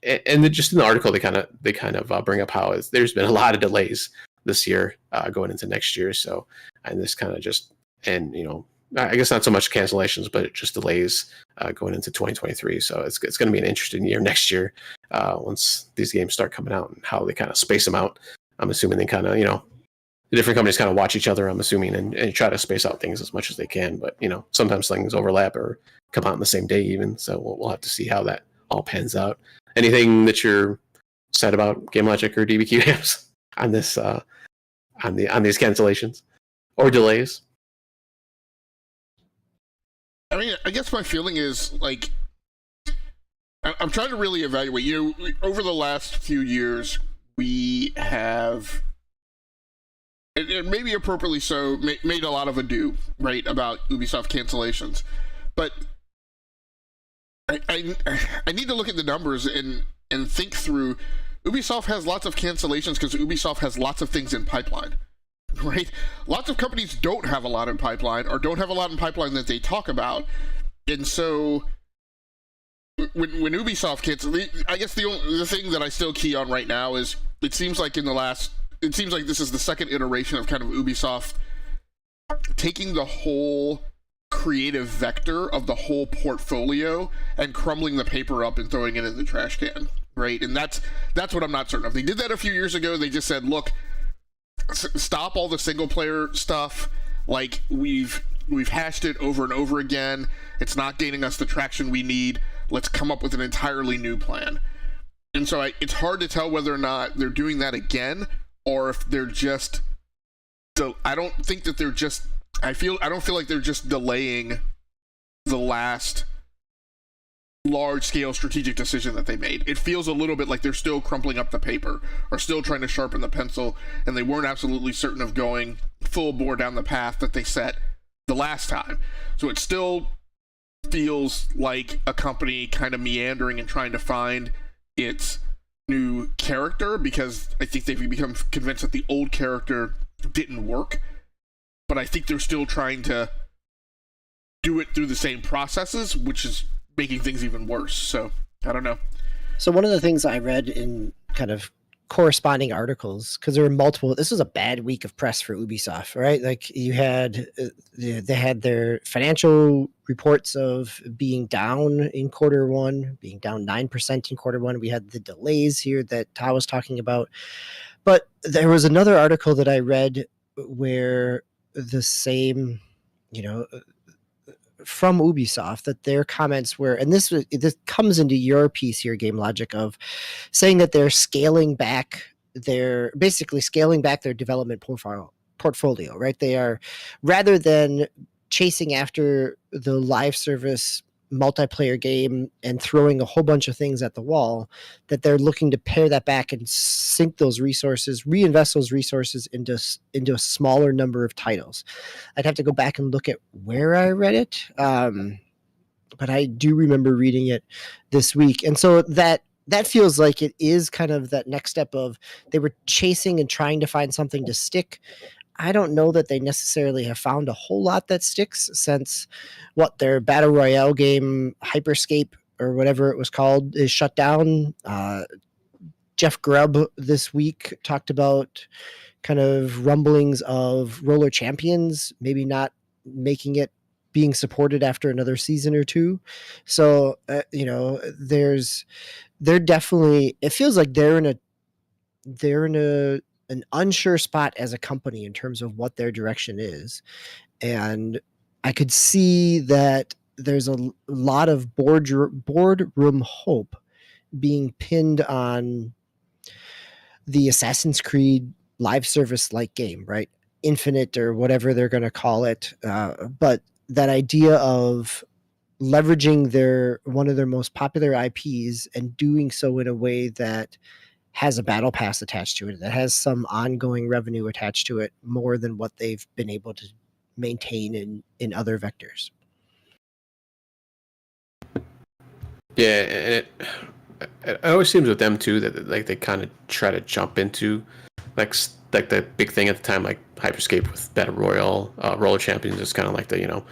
and just in the article, they kind of bring up how there's been a lot of delays this year going into next year. So, and this kind of just, and I guess not so much cancellations, but just delays going into 2023. So it's going to be an interesting year next year once these games start coming out, and how they kind of space them out. I'm assuming they kind of, the different companies kind of watch each other, I'm assuming, and try to space out things as much as they can. But, sometimes things overlap or come out on the same day even. So we'll have to see how that all pans out. Anything that you're sad about, Game Logic or DBQ games on this, on these cancellations or delays? I mean, I guess my feeling is, like, I'm trying to really evaluate. Over the last few years, we have, and maybe appropriately so, made a lot of ado, right, about Ubisoft cancellations. But I need to look at the numbers and think through. Ubisoft has lots of cancellations because Ubisoft has lots of things in pipeline. Right? Lots of companies don't have a lot in pipeline, or don't have a lot in pipeline that they talk about. And so when Ubisoft cancels, I guess the thing that I still key on right now is it seems like this is the second iteration of kind of Ubisoft taking the whole creative vector of the whole portfolio and crumbling the paper up and throwing it in the trash can, right? And that's what I'm not certain of. They did that a few years ago. They just said, look, stop all the single player stuff. Like, we've hashed it over and over again. It's not gaining us the traction we need. Let's come up with an entirely new plan. And so it's hard to tell whether or not they're doing that again, or if they're just, I don't feel like they're just delaying the last large-scale strategic decision that they made. It feels a little bit like they're still crumpling up the paper, or still trying to sharpen the pencil, and they weren't absolutely certain of going full bore down the path that they set the last time. So it's still feels like a company kind of meandering and trying to find its new character, because I think they've become convinced that the old character didn't work, but I think they're still trying to do it through the same processes, which is making things even worse. So I don't know. So one of the things I read in kind of corresponding articles, because there were multiple, this was a bad week of press for Ubisoft, right? Like you had, they had their financial reports of being down in quarter one, being down 9% in quarter one. We had the delays here that Ta was talking about. But there was another article that I read where the same, from Ubisoft, that their comments were, and this comes into your piece here, Game Logic, of saying that they're basically scaling back their development portfolio, right? They are, rather than chasing after the live service multiplayer game and throwing a whole bunch of things at the wall, that they're looking to pare that back and sink those resources, reinvest those resources into a smaller number of titles. I'd have to go back and look at where I read it, but I do remember reading it this week. And so that feels like it is kind of that next step of, they were chasing and trying to find something to stick. I don't know that they necessarily have found a whole lot that sticks, since their Battle Royale game, Hyperscape, or whatever it was called, is shut down. Jeff Grubb this week talked about kind of rumblings of Roller Champions maybe not making it, being supported after another season or two. So, they're definitely, it feels like they're in an unsure spot as a company in terms of what their direction is. And I could see that there's a lot of boardroom hope being pinned on the Assassin's Creed live service like game, right? Infinite, or whatever they're going to call it. But that idea of leveraging one of their most popular IPs and doing so in a way that has a battle pass attached to it, that has some ongoing revenue attached to it, more than what they've been able to maintain in other vectors. Yeah, and it always seems with them too that like they kind of try to jump into like the big thing at the time, like Hyperscape with Battle Royale, Roller Champions is kind of like the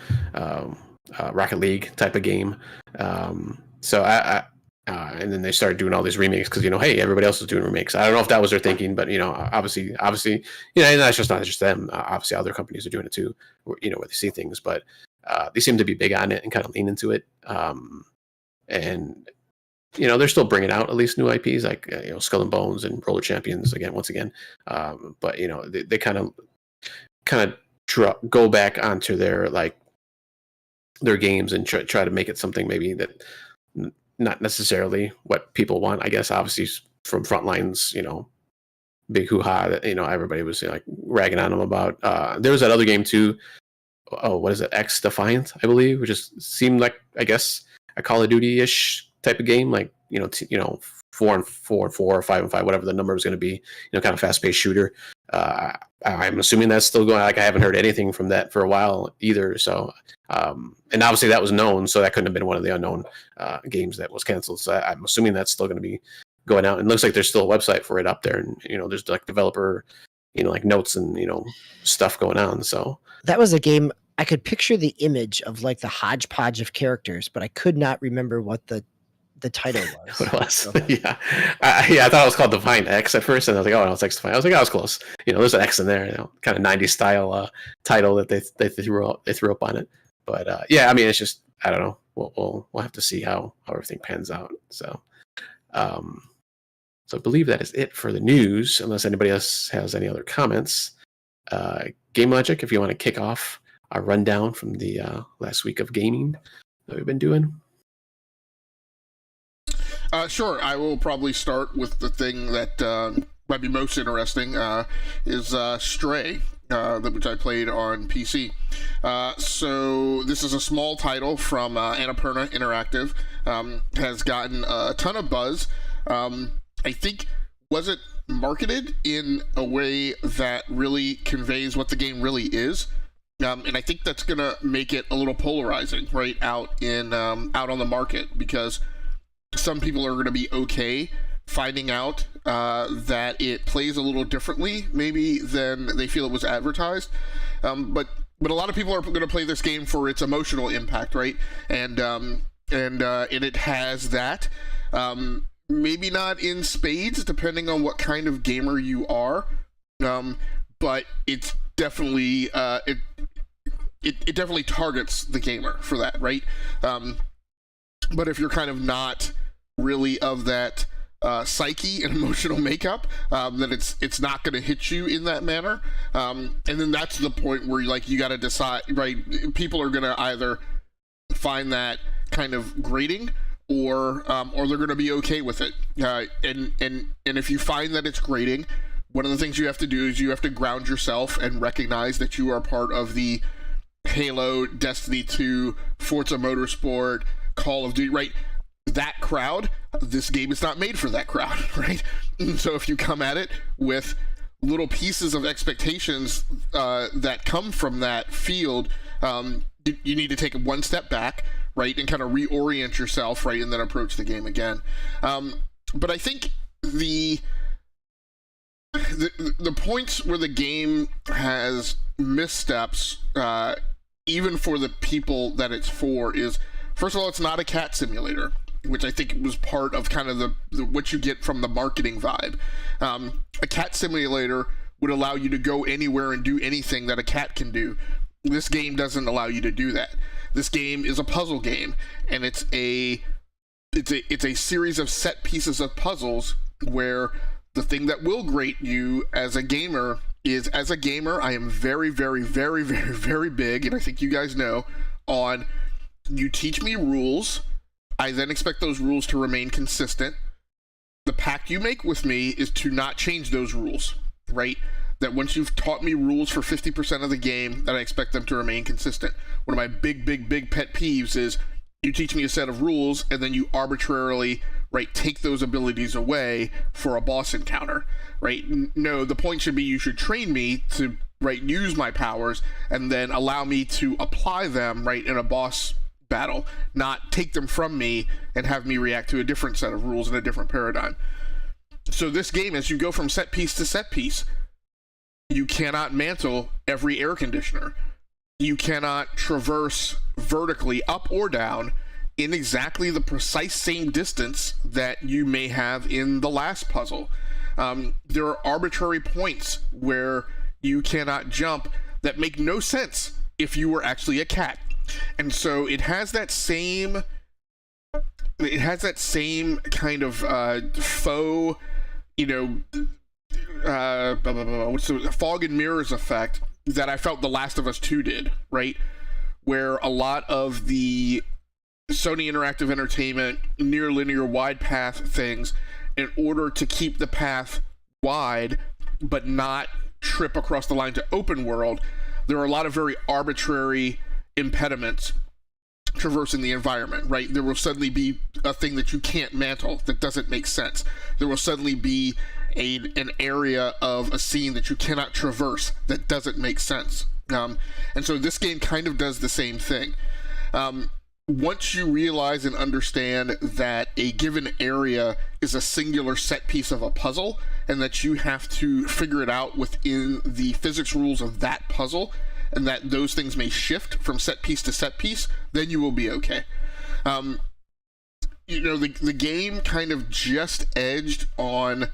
Rocket League type of game. So and then they started doing all these remakes because hey, everybody else is doing remakes. I don't know if that was their thinking, but obviously, and that's just not just them. Obviously, other companies are doing it too. Where they see things, but they seem to be big on it and kind of lean into it. And they're still bringing out at least new IPs like Skull and Bones and Roller Champions once again. But they kind of go back onto their games and try to make it something maybe that. Not necessarily what people want, I guess. Obviously, from Frontlines, big hoo-ha that everybody was ragging on them about. There was that other game too. Oh, what is it? X Defiant, I believe, which just seemed like, I guess, a Call of Duty-ish type of game, 4-on-4, 4-on-4, 5-on-5, whatever the number is going to be. Kind of fast-paced shooter. I'm assuming that's still going. I haven't heard anything from that for a while either. So, and obviously that was known, so that couldn't have been one of the unknown games that was canceled. So I'm assuming that's still going to be going out. And it looks like there's still a website for it up there, and there's developer, notes and stuff going on. So that was a game I could picture the image of the hodgepodge of characters, but I could not remember what the title was. What it was. So. Yeah. I thought it was called Divine X at first, and I was like, oh, no, it's X Divine. I was like, I was close. There's an X in there, kind of 90s style title that they threw up on it. But it's just, I don't know. We'll have to see how everything pans out. So, so I believe that is it for the news, unless anybody else has any other comments. Game Logic, if you want to kick off our rundown from the last week of gaming that we've been doing. Sure, I will probably start with the thing that might be most interesting, is Stray, which I played on PC. So this is a small title from Annapurna Interactive, has gotten a ton of buzz. I think, was it marketed in a way that really conveys what the game really is? And I think that's gonna make it a little polarizing, right, out on the market, because some people are gonna be okay finding out that it plays a little differently, maybe, than they feel it was advertised. But a lot of people are gonna play this game for its emotional impact, right? And it has that. Maybe not in spades, depending on what kind of gamer you are. But it's definitely it definitely targets the gamer for that, right? But if you're kind of not really of that psyche and emotional makeup, then it's not going to hit you in that manner. And then that's the point where you got to decide, right? People are going to either find that kind of grating, or they're going to be okay with it. And if you find that it's grating, one of the things you have to do is you have to ground yourself and recognize that you are part of the Halo, Destiny 2, Forza Motorsport, Call of Duty, right? That crowd, this game is not made for that crowd, right? And so if you come at it with little pieces of expectations that come from that field, you need to take one step back, right, and kind of reorient yourself, right, and then approach the game again. But I think the points where the game has missteps, even for the people that it's for, is, first of all, it's not a cat simulator, which I think was part of kind of the what you get from the marketing vibe. A cat simulator would allow you to go anywhere and do anything that a cat can do. This game doesn't allow you to do that. This game is a puzzle game, and it's a series of set pieces of puzzles where the thing that will grate you as a gamer is, as a gamer, I am very, very, very, very, very big, and I think you guys know, on you teach me rules, I then expect those rules to remain consistent. The pact you make with me is to not change those rules, right? That once you've taught me rules for 50% of the game, that I expect them to remain consistent. One of my big, big, big pet peeves is you teach me a set of rules and then you arbitrarily, right, take those abilities away for a boss encounter, right? No, the point should be you should train me to, right, use my powers and then allow me to apply them, right, in a boss battle, not take them from me and have me react to a different set of rules in a different paradigm. So this game, as you go from set piece to set piece, you cannot mantle every air conditioner. You cannot traverse vertically up or down in exactly the precise same distance that you may have in the last puzzle. There are arbitrary points where you cannot jump that make no sense if you were actually a cat. And so it has that same kind of faux, what's the fog and mirrors effect that I felt The Last of Us 2 did, right? Where a lot of the Sony Interactive Entertainment near linear wide path things, in order to keep the path wide but not trip across the line to open world, there are a lot of very arbitrary impediments traversing the environment, right? There will suddenly be a thing that you can't mantle that doesn't make sense. There will suddenly be an area of a scene that you cannot traverse that doesn't make sense. And so this game kind of does the same thing. Once you realize and understand that a given area is a singular set piece of a puzzle and that you have to figure it out within the physics rules of that puzzle, and that those things may shift from set piece to set piece, then you will be okay. The game kind of just edged on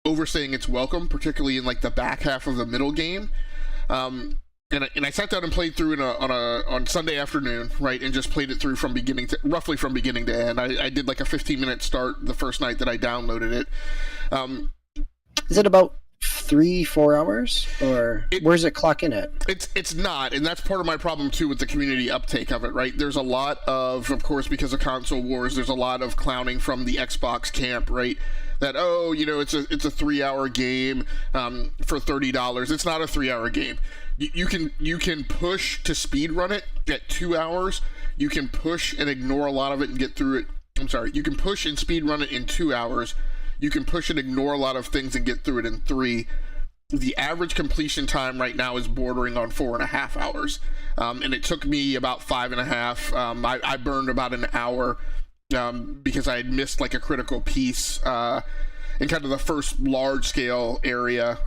overstaying its welcome, particularly in like the back half of the middle game. And I sat down and played through on Sunday afternoon, right, and just played it through roughly from beginning to end. I did like a 15-minute start the first night that I downloaded it. Is it about 3-4 hours, or where's it clock in at? It's not, and that's part of my problem too with the community uptake of it, right? There's a lot of course, because of console wars, there's a lot of clowning from the Xbox camp, right? That it's a 3-hour game for $30. It's not a 3-hour game. You can push to speed run it at 2 hours. You can push and ignore a lot of it and get through it. I'm sorry. You can push and speed run it in 2 hours. You can push and ignore a lot of things and get through it in 3. the average completion time right now is bordering on 4.5 hours, and it took me about 5.5. I burned about an hour because I had missed like a critical piece in kind of the first large scale area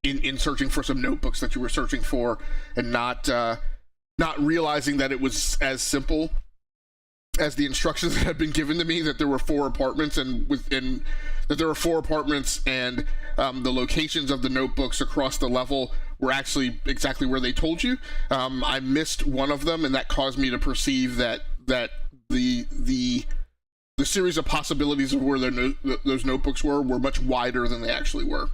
in searching for some notebooks that you were searching for, and not realizing that it was as simple as the instructions that had been given to me, that there were 4 apartments, and that there were 4 apartments, and the locations of the notebooks across the level were actually exactly where they told you. I missed one of them, and that caused me to perceive that the series of possibilities of where those notebooks were much wider than they actually were.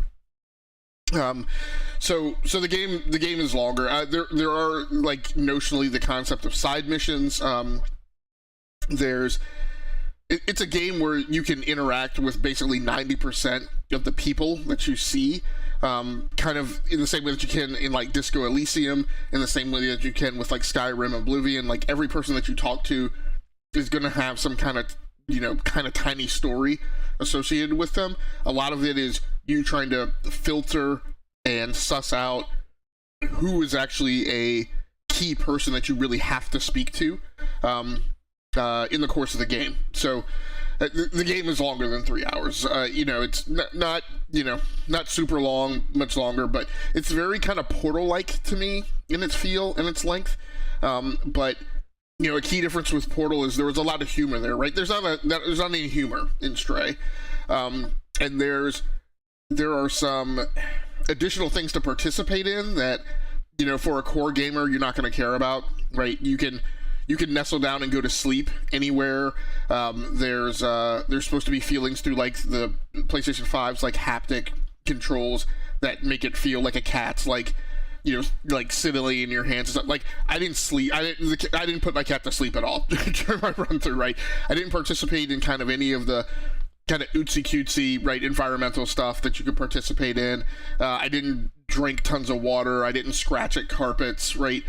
So the game is longer. There are, like, notionally the concept of side missions. It's a game where you can interact with basically 90% of the people that you see, kind of in the same way that you can in like Disco Elysium, in the same way that you can with like Skyrim, Oblivion. Like, every person that you talk to is going to have some kind of tiny story associated with them. A lot of it is you trying to filter and suss out who is actually a key person that you really have to speak to in the course of the game. So the game is longer than 3 hours. It's not super long, much longer, but it's very kind of Portal-like to me in its feel and its length. But a key difference with Portal is there was a lot of humor there, right? There's not any humor in Stray, and there are some additional things to participate in that, for a core gamer, you're not going to care about, right? You can nestle down and go to sleep anywhere. There's supposed to be feelings through like the PlayStation 5's like haptic controls that make it feel like a cat's like sittily in your hands. Like, I didn't sleep. I didn't put my cat to sleep at all during my run through. Right, I didn't participate in kind of any of the kind of ootsy cutesy, right, environmental stuff that you could participate in. I didn't drink tons of water. I didn't scratch at carpets. Right.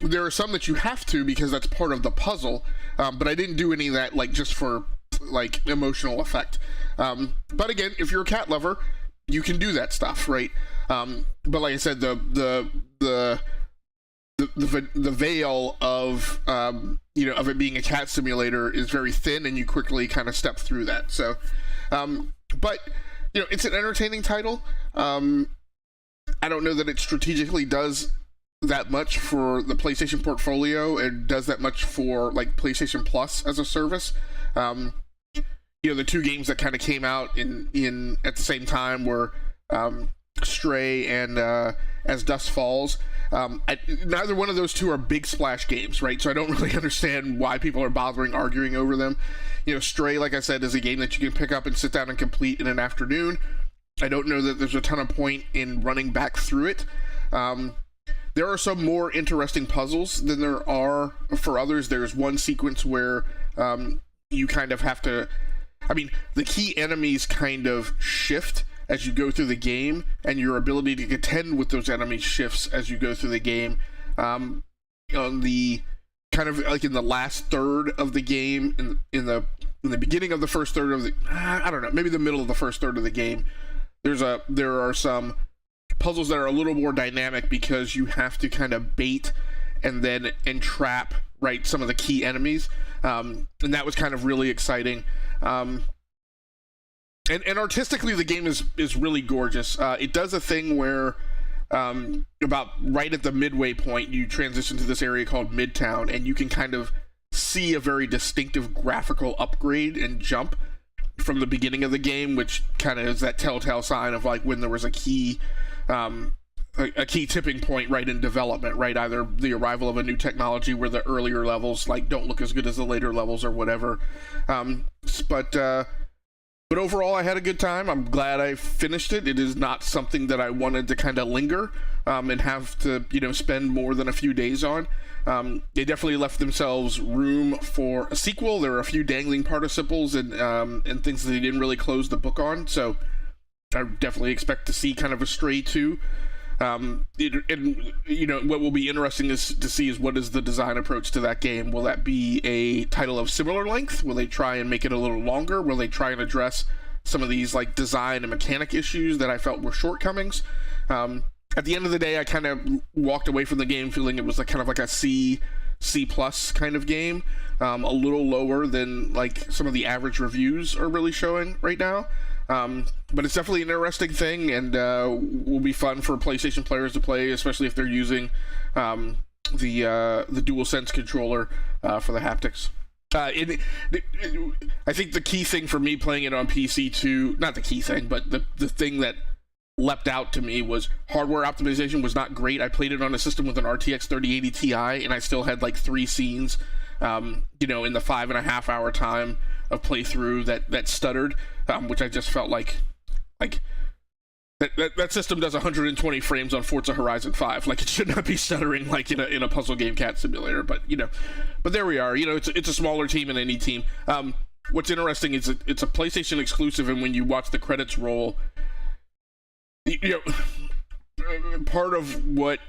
There are some that you have to because that's part of the puzzle, but I didn't do any of that like just for like emotional effect. But again, if you're a cat lover, you can do that stuff, right? But like I said, the veil of of it being a cat simulator is very thin, and you quickly kind of step through that. So, but it's an entertaining title. I don't know that it strategically does that much for the PlayStation portfolio, and does that much for like PlayStation Plus as a service. The 2 games that kind of came out in at the same time were Stray and as Dusk Falls. Neither one of those 2 are big splash games, right? So I don't really understand why people are bothering arguing over them. Stray, like I said, is a game that you can pick up and sit down and complete in an afternoon. I don't know that there's a ton of point in running back through it. There are some more interesting puzzles than there are for others. There's one sequence where you kind of have to, the key enemies kind of shift as you go through the game, and your ability to contend with those enemies shifts as you go through the game. On the kind of like in the last third of the game, in the beginning of the first third of the, I don't know, maybe the middle of the first third of the game, there are some puzzles that are a little more dynamic because you have to kind of bait and then entrap, right, some of the key enemies, and that was kind of really exciting. And artistically, the game is really gorgeous. It does a thing where about right at the midway point, you transition to this area called Midtown, and you can kind of see a very distinctive graphical upgrade and jump from the beginning of the game, which kind of is that telltale sign of like when there was a key tipping point, right, in development, right? Either the arrival of a new technology where the earlier levels like don't look as good as the later levels or whatever. But overall, I had a good time. I'm glad I finished it. It is not something that I wanted to kind of linger and have to, spend more than a few days on. They definitely left themselves room for a sequel. There were a few dangling participles and things that they didn't really close the book on. So I definitely expect to see kind of a Stray 2. What will be interesting to see is what is the design approach to that game. Will that be a title of similar length? Will they try and make it a little longer? Will they try and address some of these like design and mechanic issues that I felt were shortcomings? At the end of the day, I kind of walked away from the game feeling it was like kind of like a C+ kind of game, a little lower than like some of the average reviews are really showing right now. But it's definitely an interesting thing, and will be fun for PlayStation players to play, especially if they're using the DualSense controller for the haptics. I think the key thing for me playing it on PC too, not the key thing, but the thing that leapt out to me was hardware optimization was not great. I played it on a system with an RTX 3080 Ti, and I still had like 3 scenes, in the 5.5 hour time of playthrough that stuttered, which I just felt like that system does 120 frames on Forza Horizon 5. Like, it should not be stuttering like in a puzzle game cat simulator. But but there we are. It's a smaller team than any team. What's interesting is it's a PlayStation exclusive, and when you watch the credits roll, part of what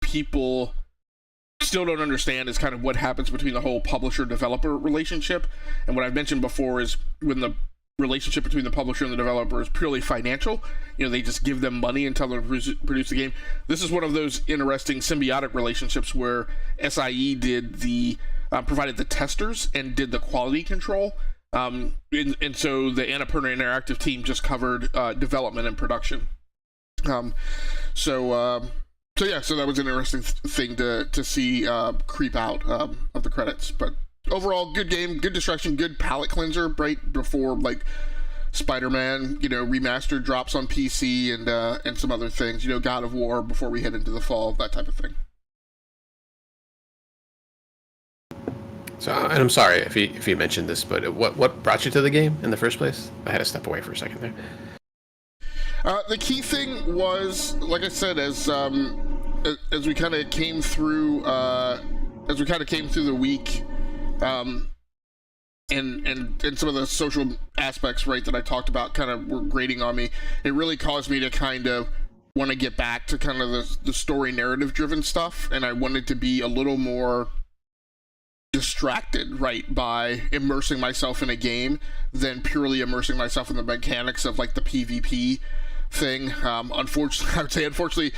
people still don't understand is kind of what happens between the whole publisher-developer relationship. And what I've mentioned before is when the relationship between the publisher and the developer is purely financial, they just give them money and tell them to produce the game. This is one of those interesting symbiotic relationships where SIE did provided the testers and did the quality control. And so the Annapurna Interactive team just covered development and production. So that was an interesting thing to see creep out of the credits. But overall, good game, good distraction, good palate cleanser right before like Spider-Man, Remastered drops on PC and some other things. God of War before we head into the fall, that type of thing. So, and I'm sorry if you mentioned this, but what brought you to the game in the first place? I had to step away for a second there. The key thing was, like I said, as we kind of came through the week, and some of the social aspects, right, that I talked about kind of were grating on me. It really caused me to kind of want to get back to kind of the story narrative driven stuff, and I wanted to be a little more distracted, right, by immersing myself in a game than purely immersing myself in the mechanics of like the PvP thing. Unfortunately,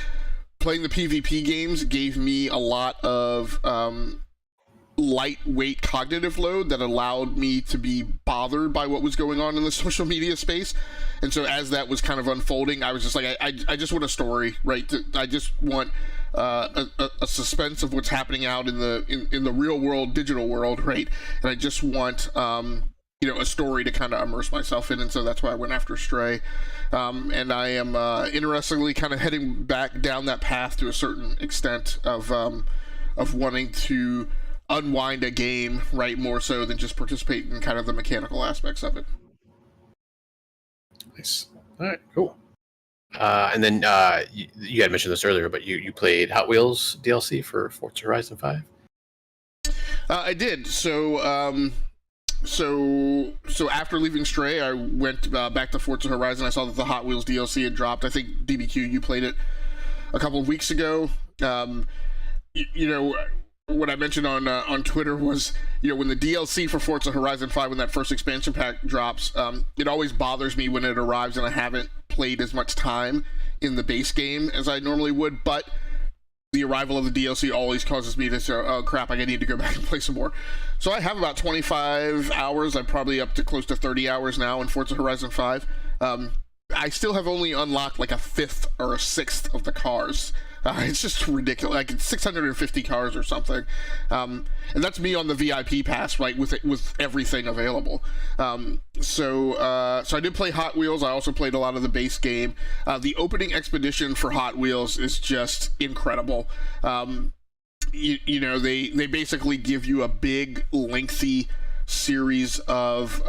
playing the PvP games gave me a lot of lightweight cognitive load that allowed me to be bothered by what was going on in the social media space. And so as that was kind of unfolding, I was just like, I just want a story, right? I just want a suspense of what's happening out in the real world, digital world, right? And I just want a story to kind of immerse myself in, and so that's why I went after Stray. And I am interestingly kind of heading back down that path to a certain extent of wanting to unwind a game, right, more so than just participate in kind of the mechanical aspects of it. Nice. All right, cool. And then you had mentioned this earlier, but you played Hot Wheels DLC for Forza Horizon 5? I did. So after leaving Stray, I went back to Forza Horizon. I saw that the Hot Wheels DLC had dropped. I think DBQ, you played it a couple of weeks ago. What I mentioned on Twitter was, when the DLC for Forza Horizon 5, when that first expansion pack drops, it always bothers me when it arrives and I haven't played as much time in the base game as I normally would, but the arrival of the DLC always causes me to say, oh crap, I need to go back and play some more. So I have about 25 hours. I'm probably up to close to 30 hours now in Forza Horizon 5. I still have only unlocked like a fifth or a sixth of the cars. It's just ridiculous. Like, it's 650 cars or something, and that's me on the VIP pass, right, with everything available. So I did play Hot Wheels. I also played a lot of the base game. The opening expedition for Hot Wheels is just incredible. They basically give you a big, lengthy series of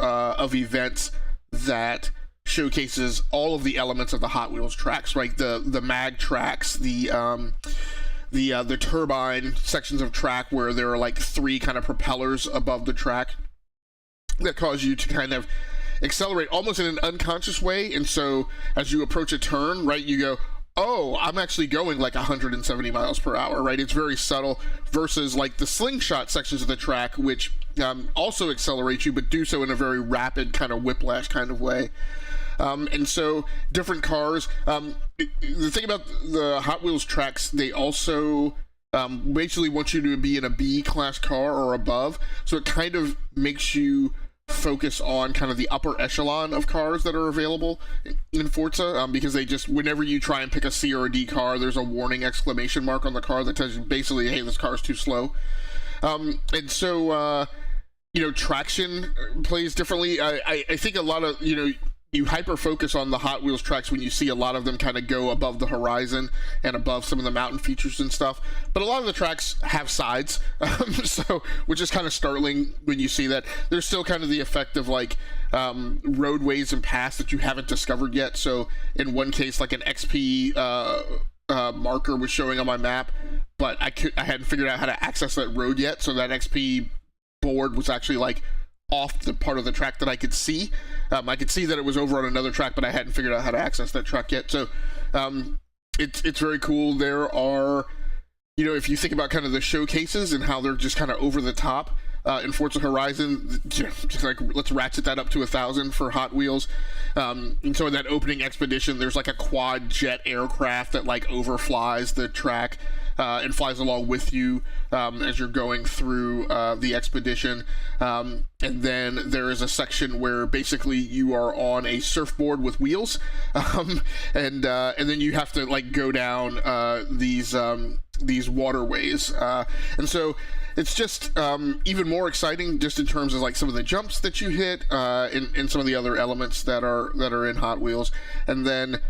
events that showcases all of the elements of the Hot Wheels tracks, right? The mag tracks, the turbine sections of track where there are like 3 kind of propellers above the track that cause you to kind of accelerate almost in an unconscious way. And so as you approach a turn, right, you go, oh, I'm actually going like 170 miles per hour, right? It's very subtle, versus like the slingshot sections of the track, which also accelerate you, but do so in a very rapid kind of whiplash kind of way. And so different cars. The thing about the Hot Wheels tracks, they also basically want you to be in a B class car or above. So it kind of makes you focus on kind of the upper echelon of cars that are available in Forza, because they just, whenever you try and pick a C or a D car, there's a warning exclamation mark on the car that tells you basically, hey, this car's too slow. And so traction plays differently. I think a lot of, you hyper focus on the Hot Wheels tracks when you see a lot of them kind of go above the horizon and above some of the mountain features and stuff. But a lot of the tracks have sides, so which is kind of startling when you see that. There's still kind of the effect of like roadways and paths that you haven't discovered yet. So in one case, like an XP marker was showing on my map, but I hadn't figured out how to access that road yet. So that XP board was actually like off the part of the track that I could see. I could see that it was over on another track, but I hadn't figured out how to access that track yet. So it's very cool. There are, if you think about kind of the showcases and how they're just kind of over the top in Forza Horizon, just like let's ratchet that up to 1,000 for Hot Wheels. And so in that opening expedition, there's like a quad jet aircraft that like overflies the track and flies along with you as you're going through the expedition. And then there is a section where basically you are on a surfboard with wheels, and then you have to like go down these waterways, and so it's just even more exciting just in terms of like some of the jumps that you hit, and some of the other elements that are in Hot Wheels. And then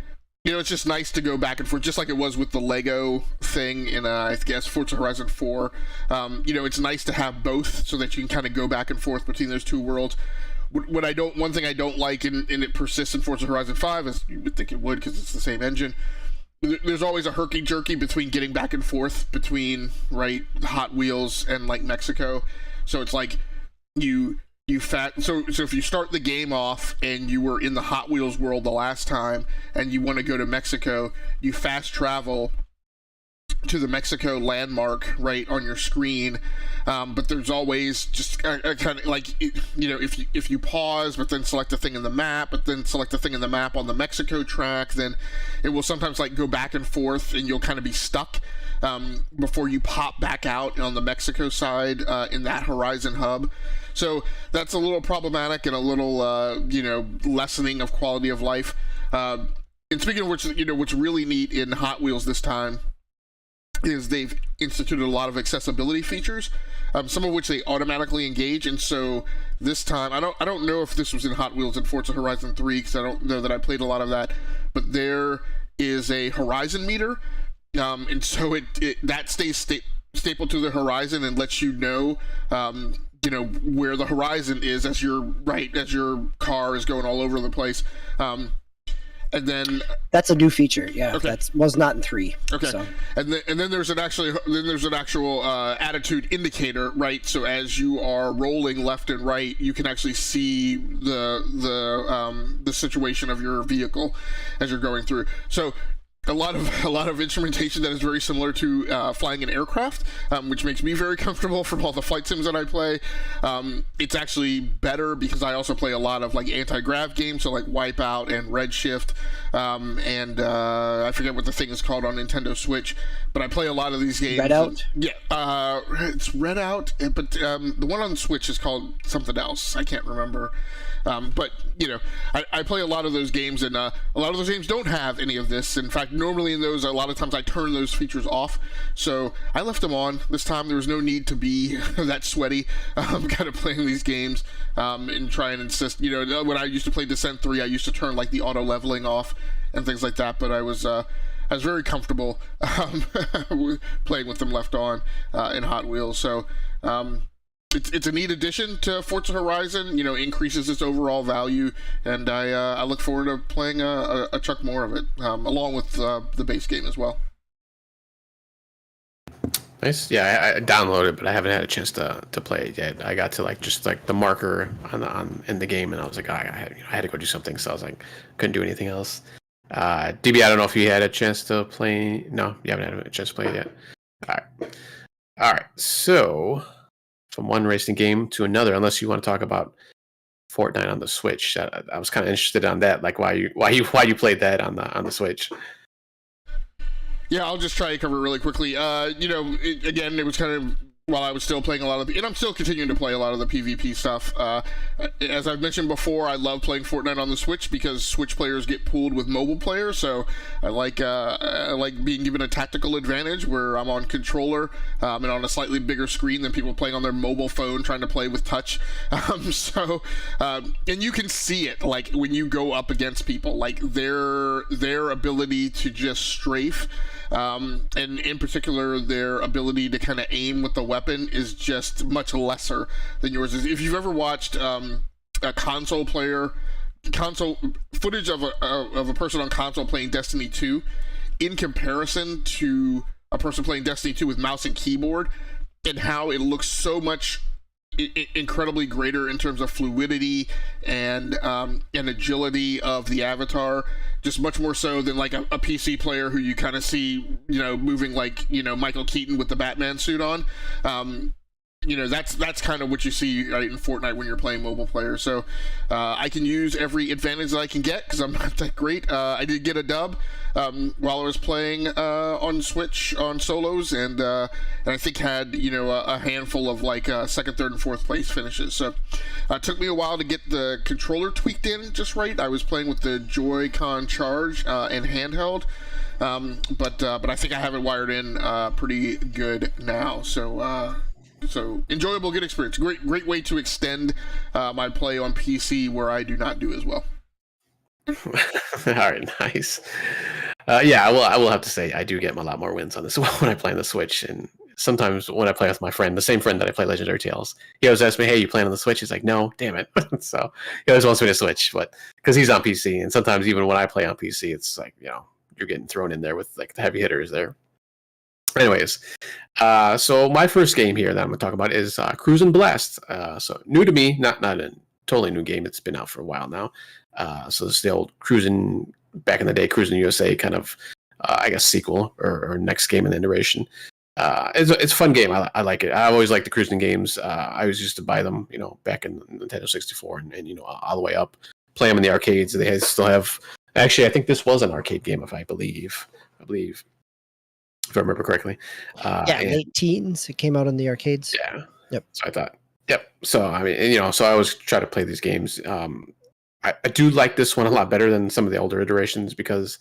it's just nice to go back and forth, just like it was with the Lego thing in, I guess, Forza Horizon 4. It's nice to have both so that you can kind of go back and forth between those two worlds. One thing I don't like, and it persists in Forza Horizon 5, as you would think it would because it's the same engine, there's always a herky-jerky between getting back and forth between, right, Hot Wheels and, like, Mexico. So it's like so if you start the game off and you were in the Hot Wheels world the last time and you want to go to Mexico, you fast travel to the Mexico landmark right on your screen, but there's always just kind of like, if you pause but then select a thing in the map, but then select a thing in the map on the Mexico track, then it will sometimes like go back and forth and you'll kind of be stuck before you pop back out on the Mexico side in that Horizon hub. So that's a little problematic and a little lessening of quality of life. And speaking of which, what's really neat in Hot Wheels this time is they've instituted a lot of accessibility features, some of which they automatically engage. And so this time, I don't know if this was in Hot Wheels in Forza Horizon 3, because I don't know that I played a lot of that, but there is a horizon meter, and so that stays stapled to the horizon and lets you know where the horizon is as your car is going all over the place. And then that's a new feature. Yeah, okay. That was not in 3. Okay, so. and then there's an actual attitude indicator, right? So as you are rolling left and right, you can actually see the situation of your vehicle as you're going through. So a lot of instrumentation that is very similar to flying an aircraft, which makes me very comfortable from all the flight sims that I play. It's actually better because I also play a lot of like anti-grav games, so like Wipeout and Redshift, and I forget what the thing is called on Nintendo Switch, but I play a lot of these games. Redout? Yeah, it's Redout, but the one on Switch is called something else. I can't remember. But I play a lot of those games, and a lot of those games don't have any of this. In fact, normally in those, a lot of times I turn those features off. So I left them on this time. There was no need to be that sweaty kind of playing these games and try and insist. When I used to play Descent 3, I used to turn like the auto leveling off and things like that. But I was very comfortable playing with them left on in Hot Wheels. So it's a neat addition to Forza Horizon. Increases its overall value, and I look forward to playing a chunk more of it, along with the base game as well. Nice. Yeah, I downloaded it, but I haven't had a chance to play it yet. I got to like just like the marker in the game, and I was like, I had to go do something, so I was like, couldn't do anything else. DB, I don't know if you had a chance to play. No, you haven't had a chance to play it yet. All right. So from one racing game to another, unless you want to talk about Fortnite on the Switch. I was kind of interested on that, like why you played that on the Switch. Yeah, I'll just try to cover it really quickly. Again, it was kind of while I was still playing a lot of and I'm still continuing to play a lot of the PvP stuff. As I've mentioned before, I love playing Fortnite on the Switch because Switch players get pooled with mobile players. So I like being given a tactical advantage where I'm on controller and on a slightly bigger screen than people playing on their mobile phone trying to play with touch. And you can see it like when you go up against people, like their ability to just strafe. And in particular, their ability to kind of aim with the weapon is just much lesser than yours is. If you've ever watched a console footage of a person on console playing Destiny 2, in comparison to a person playing Destiny 2 with mouse and keyboard, and how it looks so much incredibly greater in terms of fluidity and agility of the avatar, just much more so than like a PC player who you kind of see, moving like, Michael Keaton with the Batman suit on. That's kind of what you see right in Fortnite when you're playing mobile players. So I can use every advantage that I can get because I'm not that great. I did get a dub while I was playing on Switch on solos, and I think had a handful of like second, third, and fourth place finishes. So it took me a while to get the controller tweaked in just right. I was playing with the Joy-Con Charge and handheld. But I think I have it wired in pretty good now. So enjoyable, good experience. Great way to extend my play on PC where I do not do as well. All right, nice. I will have to say I do get a lot more wins on this when I play on the Switch, and sometimes when I play with my friend, the same friend that I play Legendary Tales, he always asks me, "Hey, you playing on the Switch?" He's like, "No, damn it." So he always wants me to switch, but because he's on PC, and sometimes even when I play on PC, it's like you're getting thrown in there with like the heavy hitters there. Anyways, so my first game here that I'm going to talk about is Cruisn Blast. So new to me, not a totally new game. It's been out for a while now. So this is the old Cruisn, back in the day, Cruisn USA kind of, I guess, sequel or next game in the iteration. It's a fun game. I like it. I always like the Cruisn games. I always used to buy them, back in Nintendo 64 and all the way up. Play them in the arcades. They still have. Actually, I think this was an arcade game, if I believe. If I remember correctly. Late teens. It came out in the arcades. Yeah. Yep. So I thought, yep. So, I mean, so I always try to play these games. I do like this one a lot better than some of the older iterations because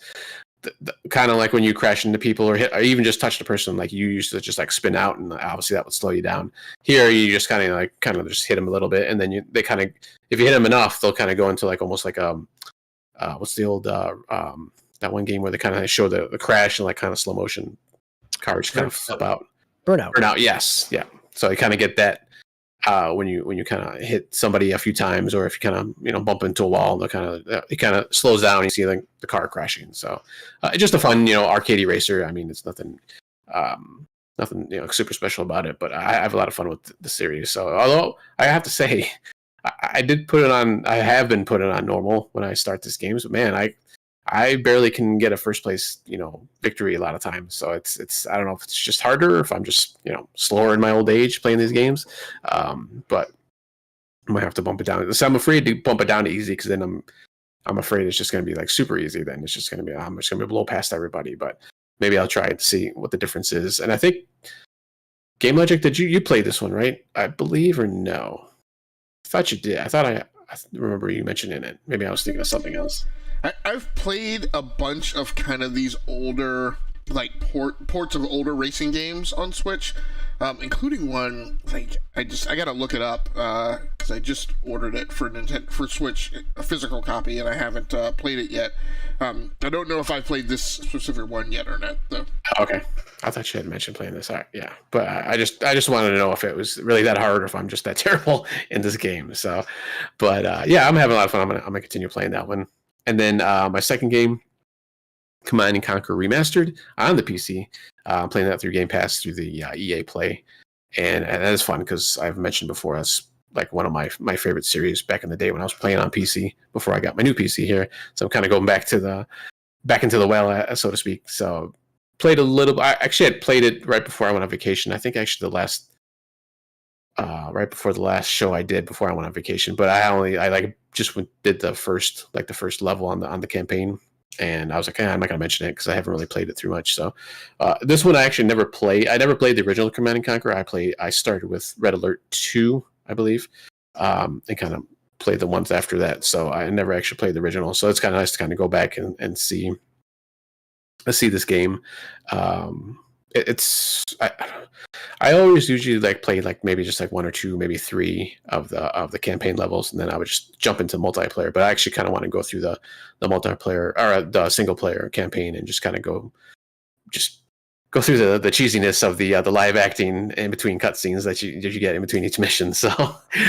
kind of like when you crash into people or hit, or even just touch the person, like you used to just like spin out and obviously that would slow you down. Here, you just kind of just hit them a little bit. And then they kind of, if you hit them enough, they'll kind of go into like almost like, what's the old, that one game where they kind of show the crash and like kind of slow motion. Cars kind of flip out. Burnout, yes, yeah. So you kind of get that when you kind of hit somebody a few times, or if you kind of bump into a wall, it kind of slows down. And you see the car crashing. So just a fun arcade racer. I mean, it's nothing super special about it, but I have a lot of fun with the series. So although I have to say, I have been putting on normal when I start this game. So man, I barely can get a first place, victory a lot of times. So it's I don't know if it's just harder or if I'm just, slower in my old age playing these games. But I might have to bump it down. So I'm afraid to bump it down to easy because then I'm afraid it's just going to be like super easy. Then it's just going to be, I'm just going to blow past everybody. But maybe I'll try to see what the difference is. And I think Game Logic, did you played this one, right? I believe, or no? I thought you did. I thought I remember you mentioning it. Maybe I was thinking of something else. I've played a bunch of kind of these older, like ports of older racing games on Switch, including one like I gotta look it up because I just ordered it for Switch, a physical copy, and I haven't played it yet. I don't know if I played this specific one yet or not, though. Okay, I thought you had mentioned playing this. Yeah, but I just wanted to know if it was really that hard or if I'm just that terrible in this game. So, but I'm having a lot of fun. I'm gonna continue playing that one. And then my second game, Command & Conquer Remastered on the PC. I'm playing that through Game Pass through the EA Play. And that is fun because I've mentioned before, that's like one of my favorite series back in the day when I was playing on PC before I got my new PC here. So I'm kind of going back into the well, so to speak. So played a little. I actually had played it right before I went on vacation. I think actually the last right before the last show I did before I went on vacation. But I just did the first level on the campaign, and I was like, I'm not gonna mention it because I haven't really played it through much. So this one I actually never played. I never played the original Command and Conquer. I started with Red Alert 2, I believe, and kind of played the ones after that. So I never actually played the original. So it's kind of nice to kind of go back and see this game. I always usually like play like maybe just like 1 or 2, maybe 3 of the campaign levels, and then I would just jump into multiplayer. But I actually kind of want to go through the multiplayer or the single player campaign and just kind of go through the cheesiness of the live acting in between cutscenes that you get in between each mission. So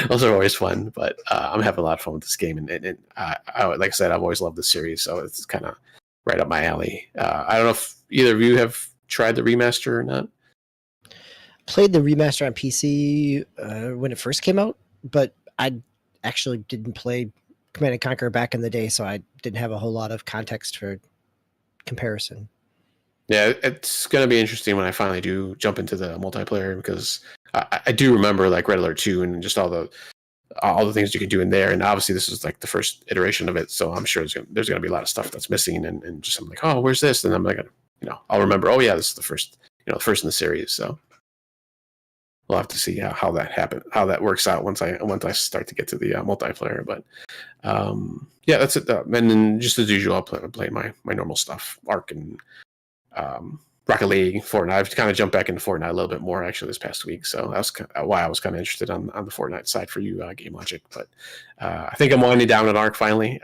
those are always fun. But I'm having a lot of fun with this game, and I like I said, I've always loved the series, so it's kind of right up my alley. I don't know if either of you have tried the remaster or not. Played the remaster on PC when it first came out, but I actually didn't play Command and Conquer back in the day, so I didn't have a whole lot of context for comparison. Yeah, it's going to be interesting when I finally do jump into the multiplayer, because I do remember like Red Alert 2 and just all the things you can do in there. And obviously this is like the first iteration of it, so I'm sure there's going to be a lot of stuff that's missing, and just I'm like, oh, where's this? And I'm like, I'll remember, oh yeah, this is the first in the series. So we'll have to see how that works out once I start to get to the multiplayer. But yeah, that's it. And then just as usual, I'll play my normal stuff, Ark and Rocket League, Fortnite. I've kind of jumped back into Fortnite a little bit more actually this past week, so that's why I was kind of interested on the Fortnite side for you, Game Logic. But I think I'm winding down an Ark finally.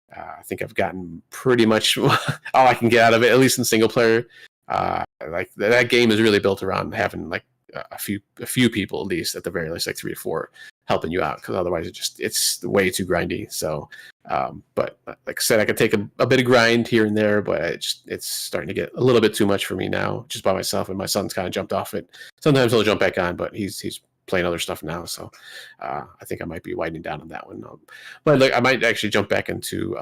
I think I've gotten pretty much all I can get out of it, at least in single player. Like that game is really built around having like a few people, at least at the very least, like 3 or 4 helping you out, because otherwise it's way too grindy. So but like I said, I could take a bit of grind here and there, but it's starting to get a little bit too much for me now, just by myself. And my son's kind of jumped off it. Sometimes he'll jump back on, but he's playing other stuff now, so I think I might be winding down on that one. But like I might actually jump back into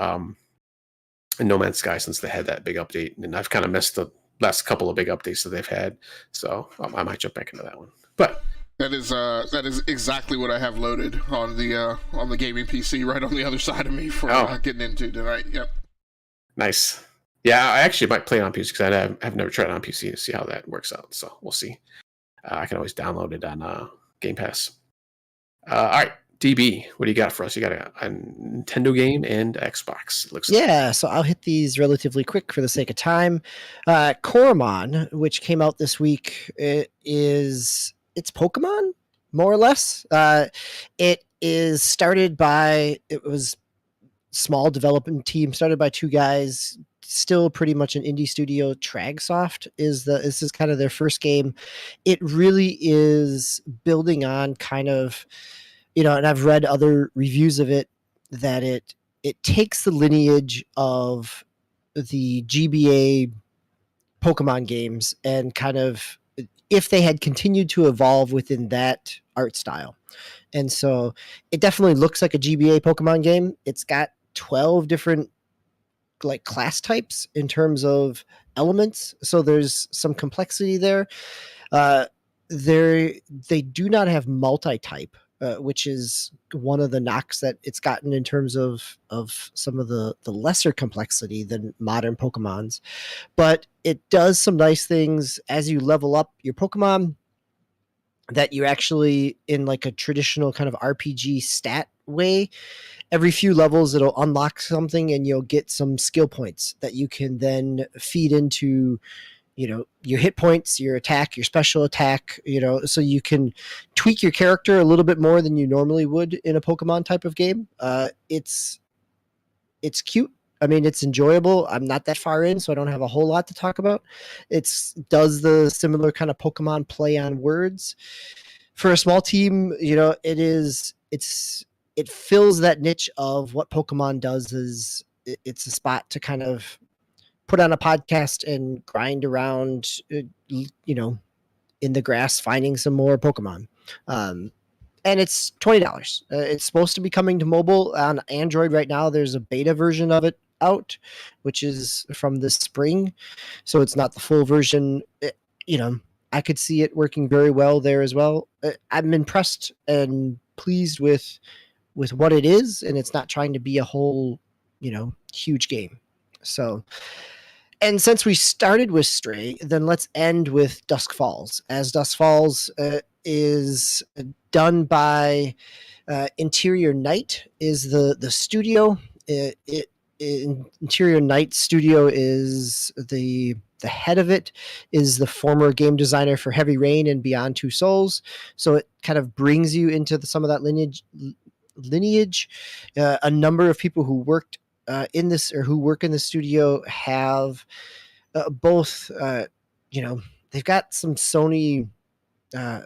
No Man's Sky, since they had that big update, and I've kind of missed the last couple of big updates that they've had, so I might jump back into that one. But that is exactly what I have loaded on the gaming PC, right on the other side of me for getting into tonight. Yep. Nice. Yeah, I actually might play it on PC, because I've never tried it on PC to see how that works out. So we'll see. I can always download it on Game Pass. All right, DB, what do you got for us? You got a Nintendo game and Xbox. It looks like. So I'll hit these relatively quick for the sake of time. Coromon, which came out this week, it's Pokemon, more or less. It was small development team started by 2 guys, still pretty much an indie studio. Tragsoft this is kind of their first game. It really is building on kind of, and I've read other reviews of it, that it takes the lineage of the GBA Pokemon games and kind of, if they had continued to evolve within that art style. And so it definitely looks like a GBA Pokemon game. It's got 12 different like class types in terms of elements, so there's some complexity there. They do not have multi-type, which is one of the knocks that it's gotten in terms of some of the lesser complexity than modern Pokemons. But it does some nice things as you level up your Pokemon, that you're actually in like a traditional kind of RPG stat way. Every few levels it'll unlock something, and you'll get some skill points that you can then feed into, your hit points, your attack, your special attack, so you can tweak your character a little bit more than you normally would in a Pokemon type of game. It's cute. I mean, it's enjoyable. I'm not that far in, so I don't have a whole lot to talk about. It does the similar kind of Pokemon play on words. For a small team, it fills that niche of what Pokemon does. Is it's a spot to kind of put on a podcast and grind around, in the grass, finding some more Pokemon. And it's $20. It's supposed to be coming to mobile on Android right now. There's a beta version of it out, which is from this spring, so it's not the full version. I could see it working very well there as well. I'm impressed and pleased with what it is, and it's not trying to be a whole, huge game. So, and since we started with Stray, then let's end with Dusk Falls, as Dusk Falls is done by Interior Night is the studio. Interior Night Studio is the head of it is the former game designer for Heavy Rain and Beyond Two Souls. So it kind of brings you into some of that lineage. A number of people who worked in this or who work in the studio have both, they've got some Sony,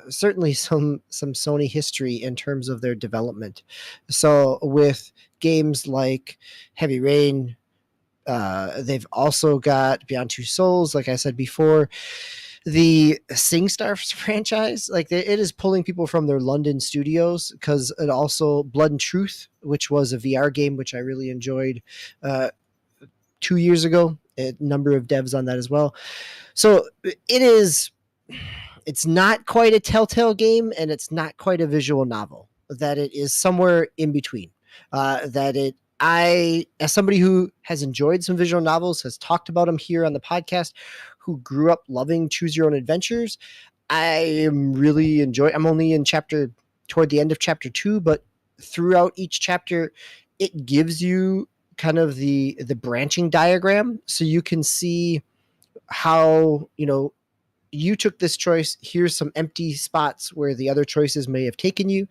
certainly some Sony history in terms of their development. So with games like Heavy Rain, they've also got Beyond Two Souls, like I said before. The SingStar franchise, like it is pulling people from their London studios, because it also Blood and Truth, which was a VR game which I really enjoyed 2 years ago. A number of devs on that as well. So it's not quite a Telltale game, and it's not quite a visual novel. That it is somewhere in between. I, as somebody who has enjoyed some visual novels, has talked about them here on the podcast, who grew up loving Choose Your Own Adventures, I am really enjoying. I'm only toward the end of chapter 2, but throughout each chapter, it gives you kind of the branching diagram, so you can see how, you took this choice. Here's some empty spots where the other choices may have taken you.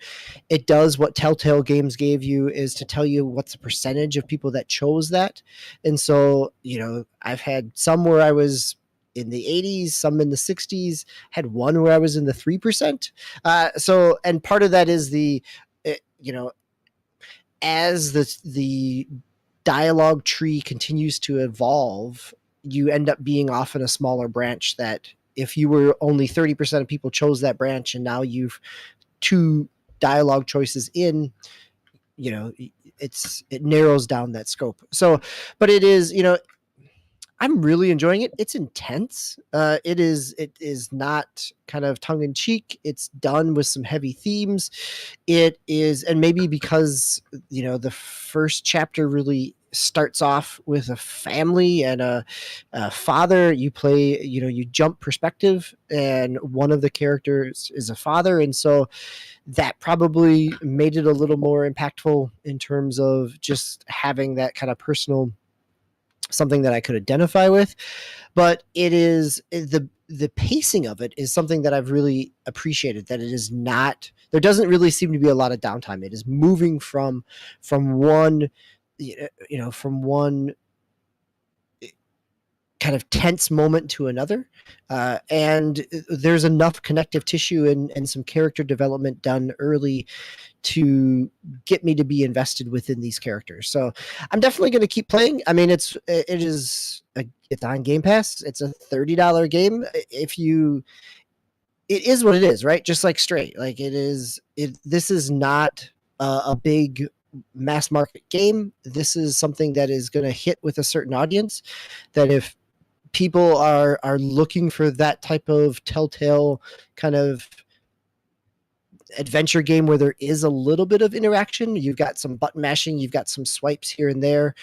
It does what Telltale Games gave you, is to tell you what's the percentage of people that chose that. And so, I've had some where I was in the 80s, some in the 60s, had one where I was in the 3%. And part of that is as the dialogue tree continues to evolve, you end up being off in a smaller branch that, if you were only 30% of people chose that branch, and now you've 2 dialogue choices in, it narrows down that scope. So, but it is, I'm really enjoying it. It's intense. It is not kind of tongue in cheek. It's done with some heavy themes. It is, and maybe because, the first chapter really starts off with a family and a father. You play, you jump perspective, and one of the characters is a father. And so that probably made it a little more impactful in terms of just having that kind of personal, something that I could identify with. But it is the pacing of it is something that I've really appreciated, that it is not, there doesn't really seem to be a lot of downtime. It is moving from one, from one kind of tense moment to another. And there's enough connective tissue and some character development done early to get me to be invested within these characters. So I'm definitely going to keep playing. I mean, it's on Game Pass. It's a $30 game. It is what it is, right? Just like Stray. Like this is not a big mass market game. This is something that is going to hit with a certain audience, that if people are looking for that type of Telltale kind of adventure game where there is a little bit of interaction, you've got some button mashing, you've got some swipes here and there.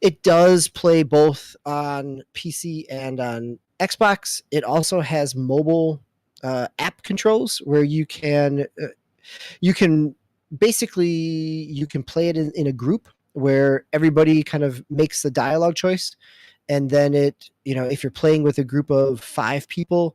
It does play both on PC and on Xbox. It also has mobile app controls where you can basically you can play it in a group where everybody kind of makes the dialogue choice. And then if you're playing with a group of 5 people,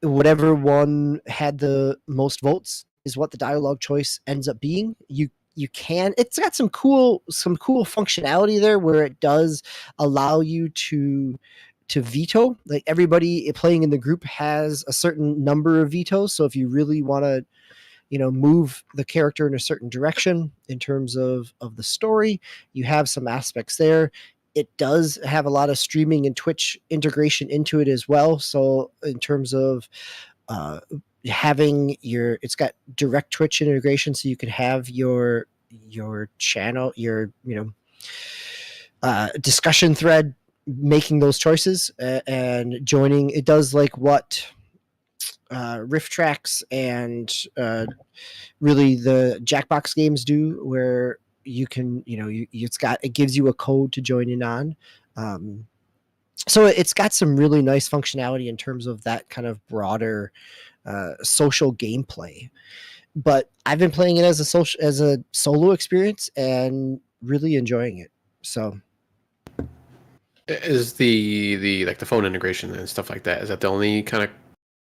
whatever one had the most votes is what the dialogue choice ends up being. It's got some cool functionality there where it does allow you to veto. Like, everybody playing in the group has a certain number of vetoes. So if you really want to, move the character in a certain direction in terms of the story, you have some aspects there. It does have a lot of streaming and Twitch integration into it as well. So in terms of having it's got direct Twitch integration, so you can have your channel, your discussion thread, making those choices and joining. It does like what riff tracks and really the Jackbox games do, where you can, it gives you a code to join in on. So it's got some really nice functionality in terms of that kind of broader social gameplay. But I've been playing it as a solo experience and really enjoying it. So is the like the phone integration and stuff like that, is that the only kind of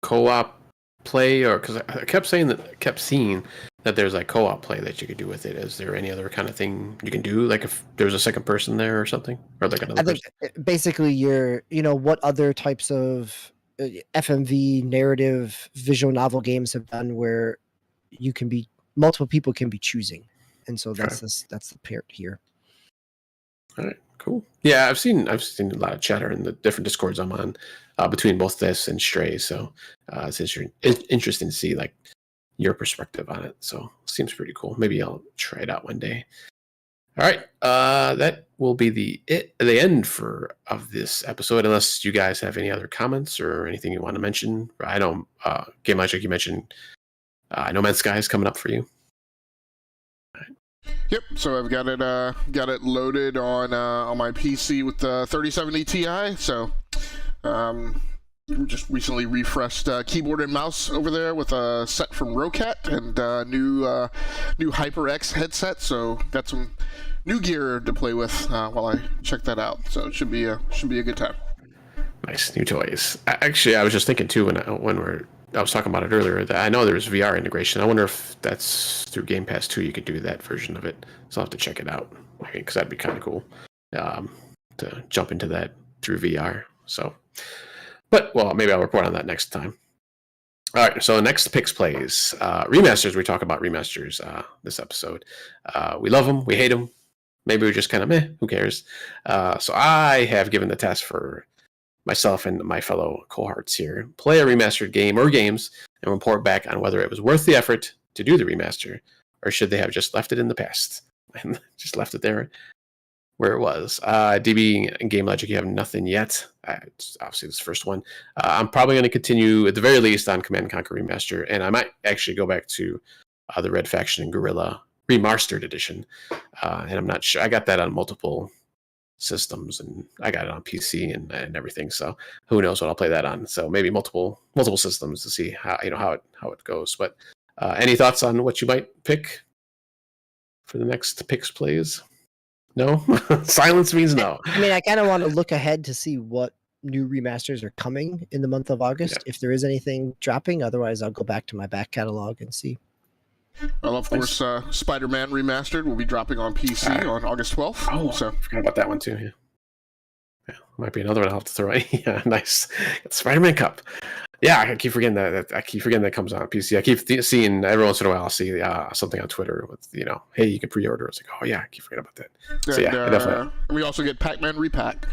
co-op play? Or because I kept seeing that there's like co-op play that you could do with it. Is there any other kind of thing you can do, like if there's a second person there or something, or like another person? Basically what other types of FMV narrative visual novel games have done where multiple people can be choosing, and so that's the part here. All right, cool. Yeah, I've seen a lot of chatter in the different Discords I'm on between both this and Stray. So it's interesting to see like your perspective on it. So it seems pretty cool. Maybe I'll try it out one day. All right, that will be the end of this episode. Unless you guys have any other comments or anything you want to mention. I know Game Logic, you mentioned No Man's Sky is coming up for you. Yep. So I've got it loaded on my PC with the 3070 Ti. So just recently refreshed keyboard and mouse over there with a set from Rocat and new HyperX headset. So got some new gear to play with while I check that out. So it should be a good time. Nice new toys. Actually, I was just thinking too I was talking about it earlier, that I know there's VR integration. I wonder if that's through Game Pass 2, you could do that version of it. So I'll have to check it out, because that'd be kind of cool to jump into that through VR. So, maybe I'll report on that next time. All right, so next Pickz plays. Remasters, we talk about remasters this episode. We love them, we hate them. Maybe we're just kind of meh, who cares? So I have given the task for myself and my fellow cohorts here: play a remastered game or games and report back on whether it was worth the effort to do the remaster, or should they have just left it in the past and just left it there where it was. DB and Game Logic, you have nothing yet. It's obviously this first one. I'm probably going to continue at the very least on Command & Conquer Remaster, and I might actually go back to the Red Faction and Guerrilla Remastered Edition. And I'm not sure. I got that on multiple systems, and I got it on PC and everything. So who knows what I'll play that on? So maybe multiple systems to see how it goes. But any thoughts on what you might pick for the next Pickz plays? No? Silence means no. I mean, I kind of want to look ahead to see what new remasters are coming in the month of August, if there is anything dropping. Otherwise, I'll go back to my back catalog and see. Well, of course, Spider-Man Remastered will be dropping on PC on August 12th. Oh, so I forgot about that one too. Yeah, might be another one I'll have to throw in. Yeah, nice. Got Spider-Man Cup. Yeah, I keep forgetting that comes on PC. I keep seeing every once in a while. I'll see something on Twitter with hey, you can pre-order. It's like, oh yeah, I keep forgetting about that. So definitely. And we also get Pac-Man Repack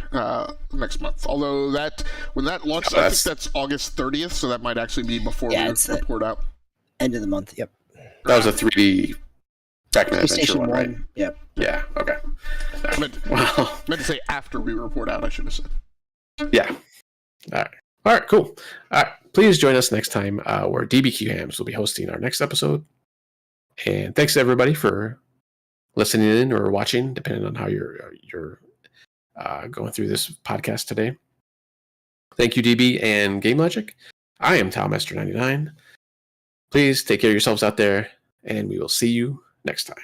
next month. Although when that launches, I think that's August 30th. So that might actually be before we report out. End of the month. Yep. That was a 3D Pac-Man adventure one, right? Yep. Yeah. Okay. Meant to say after we report out, I should have said. Yeah. All right. Cool. All right. Please join us next time where DBQ Hams will be hosting our next episode. And thanks to everybody for listening in or watching, depending on how you're going through this podcast today. Thank you, DB and Game Logic. I am TowMaster99. Please take care of yourselves out there, and we will see you next time.